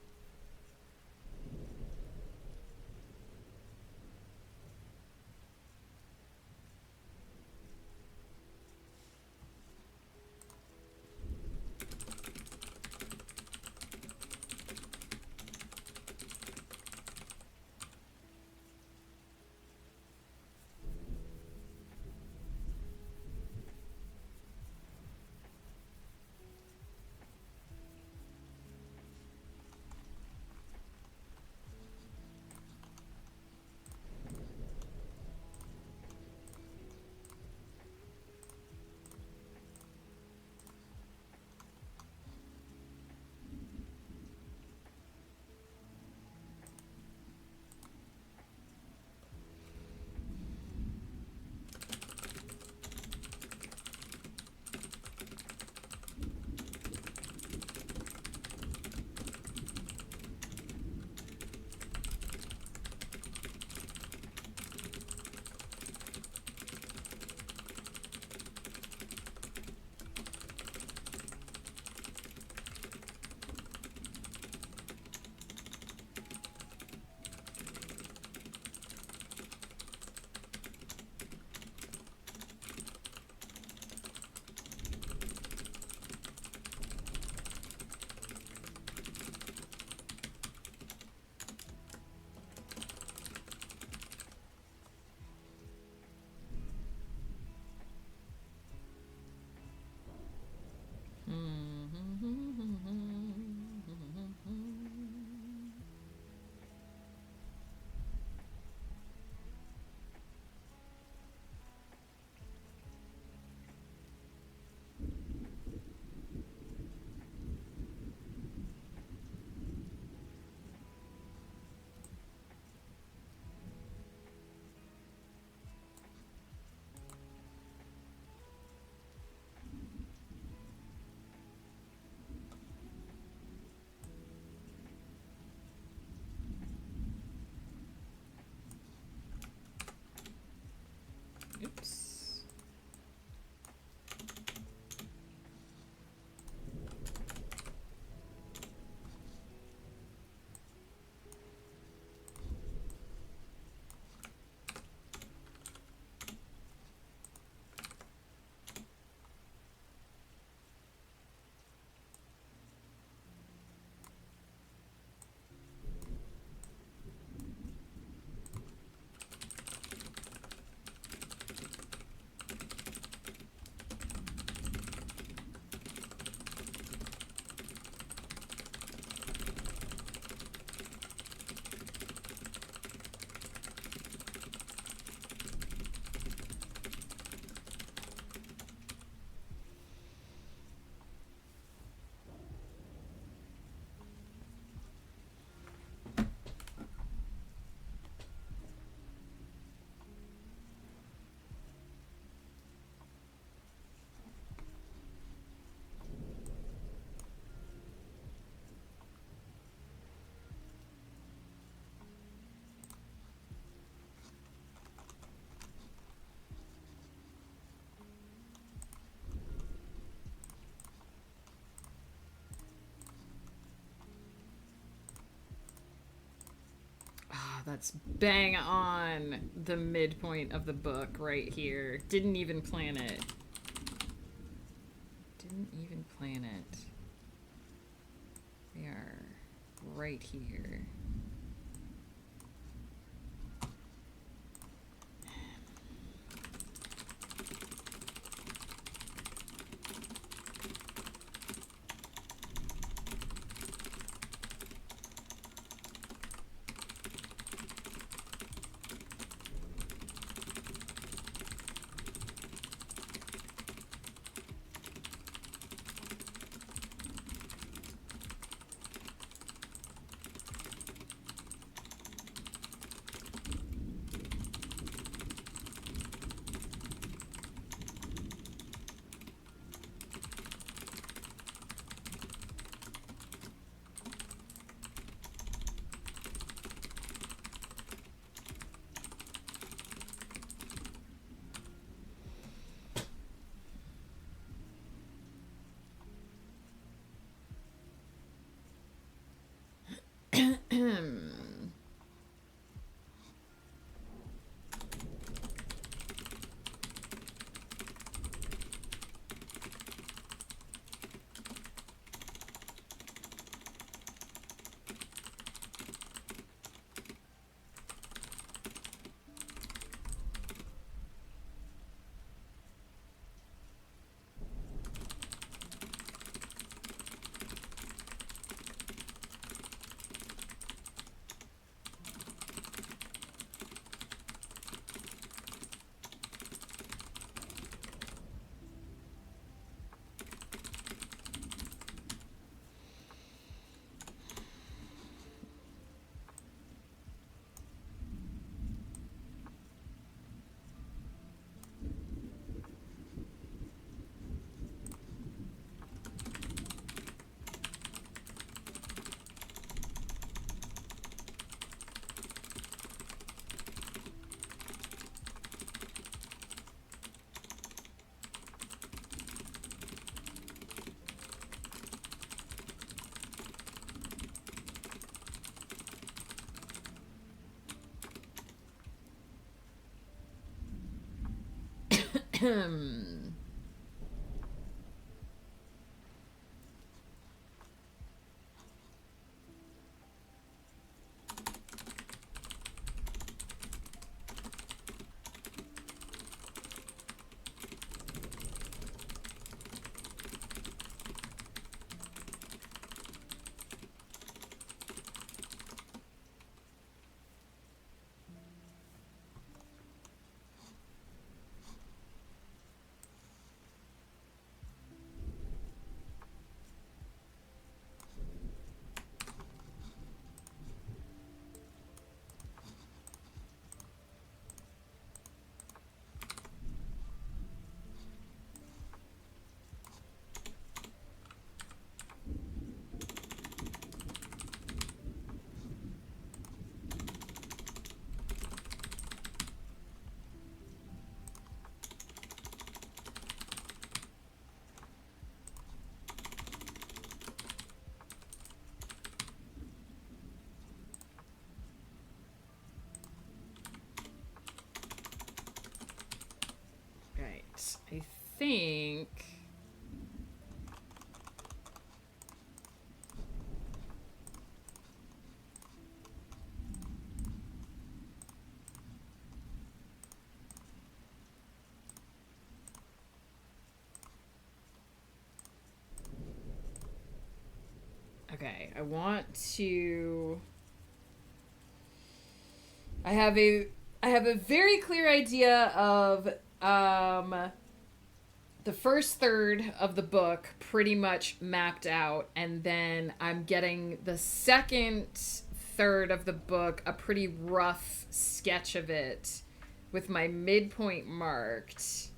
Oops. That's bang on the midpoint of the book right here. Didn't even plan it. Didn't even plan it. We are right here. Right. I think... Okay, I want to... I have a very clear idea of the first third of the book pretty much mapped out, and then I'm getting the second third of the book a pretty rough sketch of it with my midpoint marked.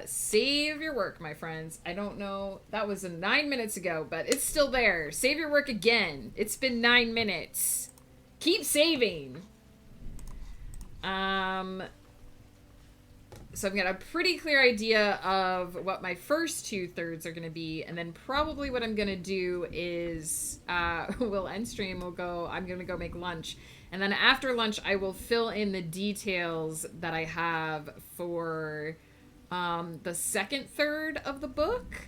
Save your work, my friends. I don't know. That was 9 minutes ago, but it's still there. Save your work again. It's been 9 minutes. Keep saving. So I've got a pretty clear idea of what my first 2/3 are going to be, and then probably what I'm going to do is we'll end stream, I'm going to go make lunch, and then after lunch I will fill in the details that I have for the second third of the book,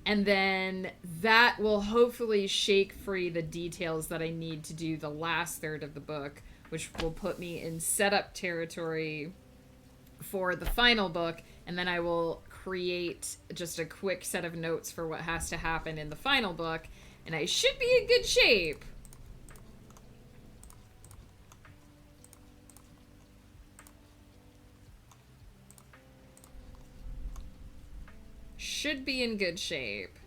and then that will hopefully shake free the details that I need to do the last third of the book, which will put me in setup territory for the final book, and then I will create just a quick set of notes for what has to happen in the final book, and I should be in good shape. Should be in good shape.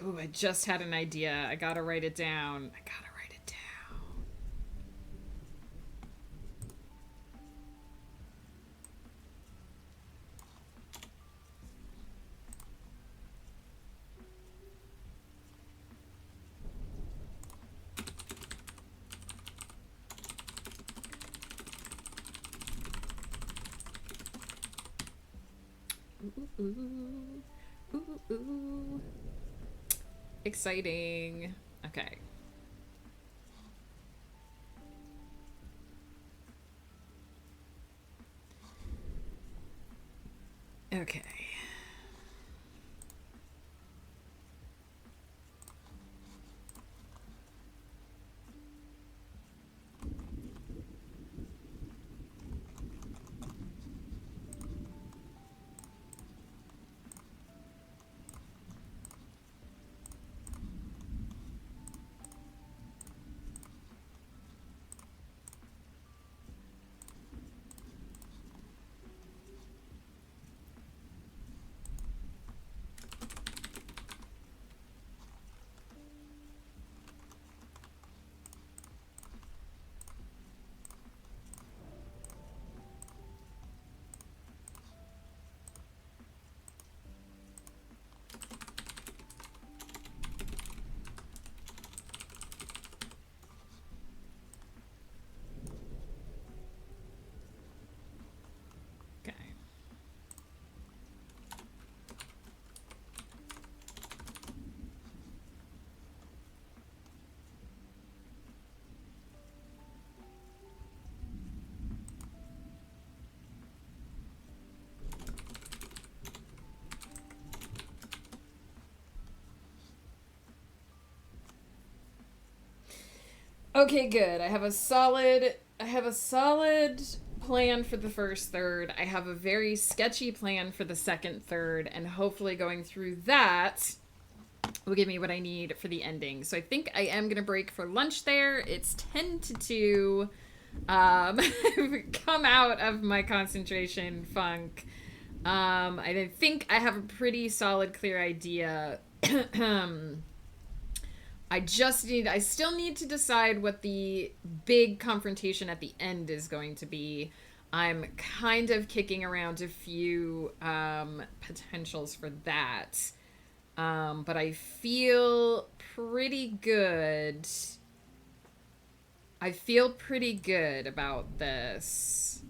Ooh, I just had an idea. I gotta write it down. Ooh. Exciting. Okay. Okay. Okay, good. I have a solid plan for the first third. I have a very sketchy plan for the second third, and hopefully going through that will give me what I need for the ending. So I think I am going to break for lunch there. It's 10 to 2. I've come out of my concentration funk. I think I have a pretty solid, clear idea. I still need to decide what the big confrontation at the end is going to be. I'm kind of kicking around a few potentials for that. But I feel pretty good. I feel pretty good about this.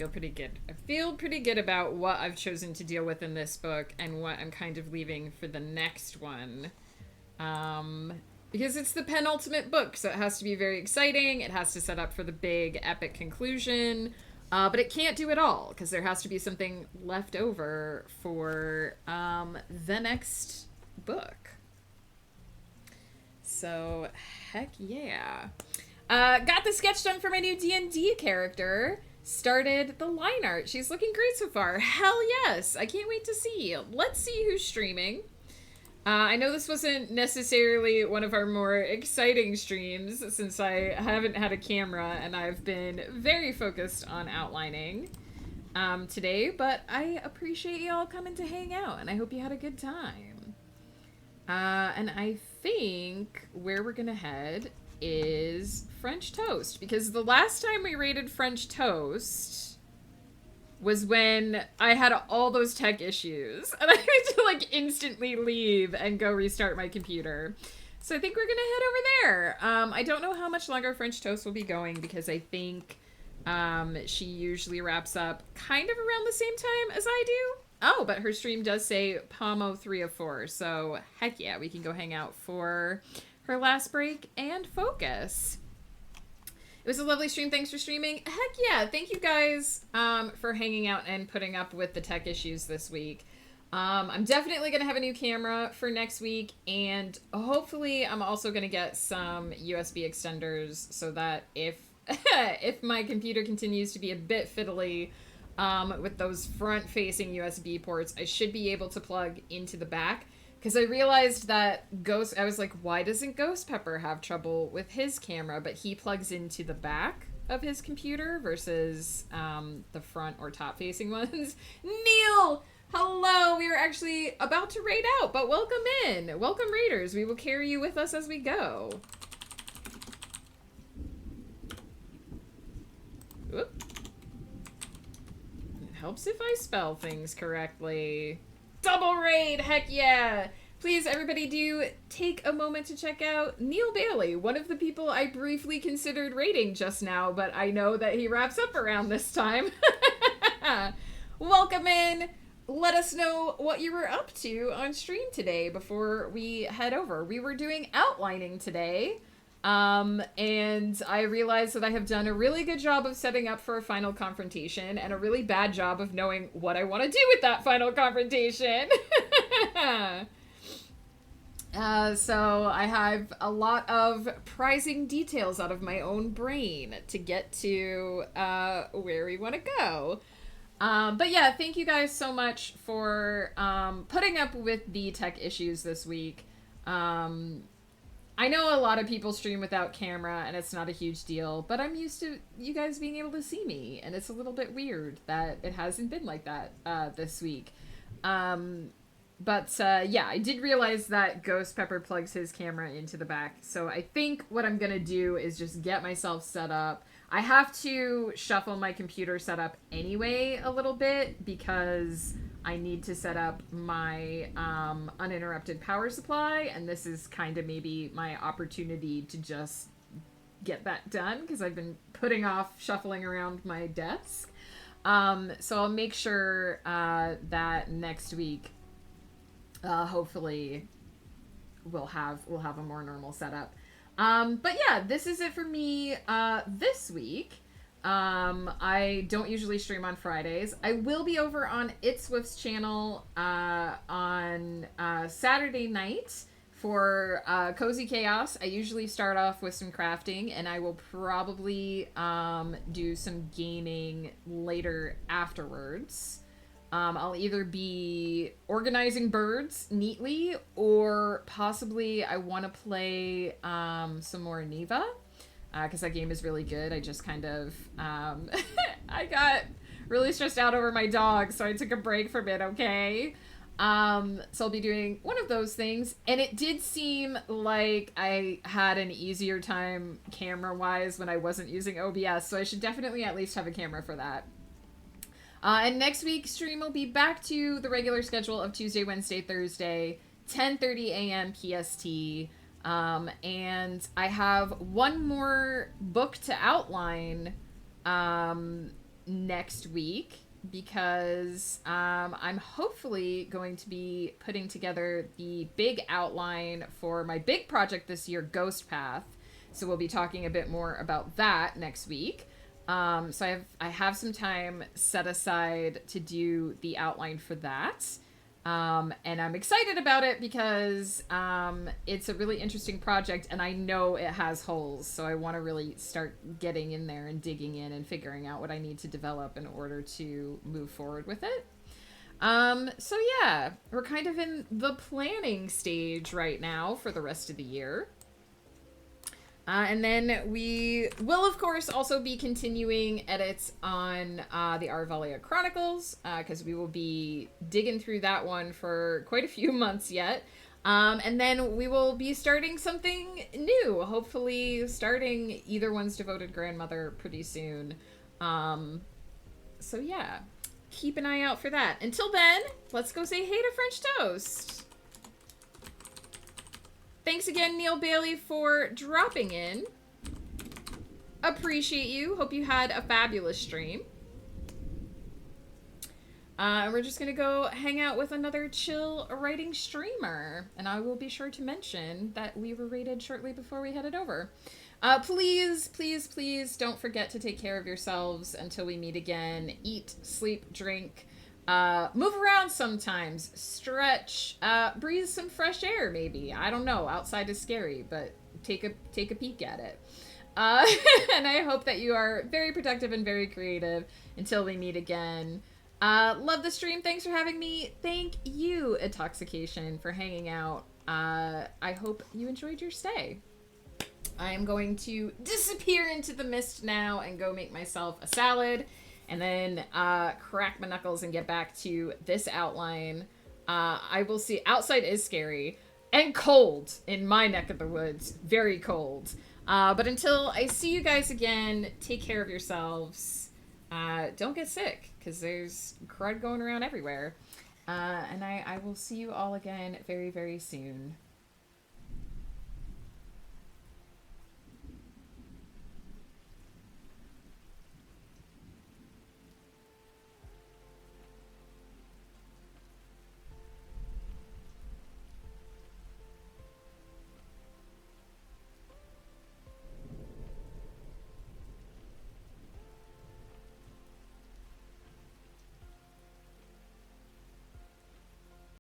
I feel pretty good about what I've chosen to deal with in this book and what I'm kind of leaving for the next one. Because it's the penultimate book, so it has to be very exciting. It has to set up for the big epic conclusion. But it can't do it all, because there has to be something left over for the next book. So, heck yeah. Got the sketch done for my new D&D character. Started the line art. She's looking great so far. Hell yes. I can't wait to see. Let's see who's streaming. I know this wasn't necessarily one of our more exciting streams since I haven't had a camera and I've been very focused on outlining today, but I appreciate y'all coming to hang out and I hope you had a good time. And I think where we're gonna head is French toast, because the last time we rated French toast was when I had all those tech issues and I had to like instantly leave and go restart my computer. So I think we're gonna head over there. I don't know how much longer French toast will be going, because I think she usually wraps up kind of around the same time as I do. Oh, but her stream does say Pomo 3 of 4, so heck yeah, we can go hang out for her last break and focus. It was a lovely stream. Thanks for streaming. Heck yeah. Thank you guys for hanging out and putting up with the tech issues this week. I'm definitely going to have a new camera for next week, and hopefully I'm also going to get some USB extenders so that if my computer continues to be a bit fiddly with those front-facing USB ports, I should be able to plug into the back. Because I realized that I was like, why doesn't Ghost Pepper have trouble with his camera? But he plugs into the back of his computer versus the front or top-facing ones. Neil! Hello! We are actually about to raid out, but welcome in. Welcome, raiders. We will carry you with us as we go. Whoop. It helps if I spell things correctly. Double raid, heck yeah! Please, everybody, do take a moment to check out Neil Bailey, one of the people I briefly considered raiding just now, but I know that he wraps up around this time. Welcome in. Let us know what you were up to on stream today before we head over. We were doing outlining today. And I realized that I have done a really good job of setting up for a final confrontation and a really bad job of knowing what I want to do with that final confrontation. So I have a lot of prizing details out of my own brain to get to where we want to go. But yeah, thank you guys so much for putting up with the tech issues this week. I know a lot of people stream without camera and it's not a huge deal, but I'm used to you guys being able to see me, and it's a little bit weird that it hasn't been like that this week. But yeah, I did realize that Ghost Pepper plugs his camera into the back, so I think what I'm gonna do is just get myself set up. I have to shuffle my computer setup anyway a little bit because I need to set up my uninterrupted power supply, and this is kind of maybe my opportunity to just get that done because I've been putting off shuffling around my desk. So I'll make sure that next week, hopefully, we'll have a more normal setup. But yeah, this is it for me this week. I don't usually stream on Fridays. I will be over on It's Swift's channel on Saturday night for Cozy Chaos. I usually start off with some crafting, and I will probably do some gaming later afterwards. I'll either be organizing birds neatly, or possibly I want to play some more Neva, because that game is really good. I just kind of, I got really stressed out over my dog, so I took a break from it, okay? So I'll be doing one of those things, and it did seem like I had an easier time camera-wise when I wasn't using OBS, so I should definitely at least have a camera for that. And next week's stream will be back to the regular schedule of Tuesday, Wednesday, Thursday, 10:30 a.m. PST. And I have one more book to outline next week because I'm hopefully going to be putting together the big outline for my big project this year, Ghost Path. So we'll be talking a bit more about that next week. So I have some time set aside to do the outline for that. And I'm excited about it because it's a really interesting project, and I know it has holes, so I want to really start getting in there and digging in and figuring out what I need to develop in order to move forward with it. So yeah, we're kind of in the planning stage right now for the rest of the year. And then we will, of course, also be continuing edits on the Arvalia Chronicles, because we will be digging through that one for quite a few months yet. And then we will be starting something new, hopefully starting Either One's Devoted Grandmother pretty soon. So yeah, keep an eye out for that. Until then, let's go say hey to French Toast. Thanks again, Neil Bailey, for dropping in. Appreciate you. Hope you had a fabulous stream. We're just going to go hang out with another chill writing streamer. And I will be sure to mention that we were rated shortly before we headed over. Please, please, please don't forget to take care of yourselves until we meet again. Eat, sleep, drink. Move around sometimes, stretch, breathe some fresh air maybe. I don't know, outside is scary, but take a peek at it. And I hope that you are very productive and very creative until we meet again. Love the stream. Thanks for having me. Thank you, Intoxication, for hanging out. I hope you enjoyed your stay. I am going to disappear into the mist now and go make myself a salad. And then crack my knuckles and get back to this outline. I will see. Outside is scary and cold in my neck of the woods. Very cold. But until I see you guys again, take care of yourselves. Don't get sick, because there's crud going around everywhere. And I will see you all again very, very soon.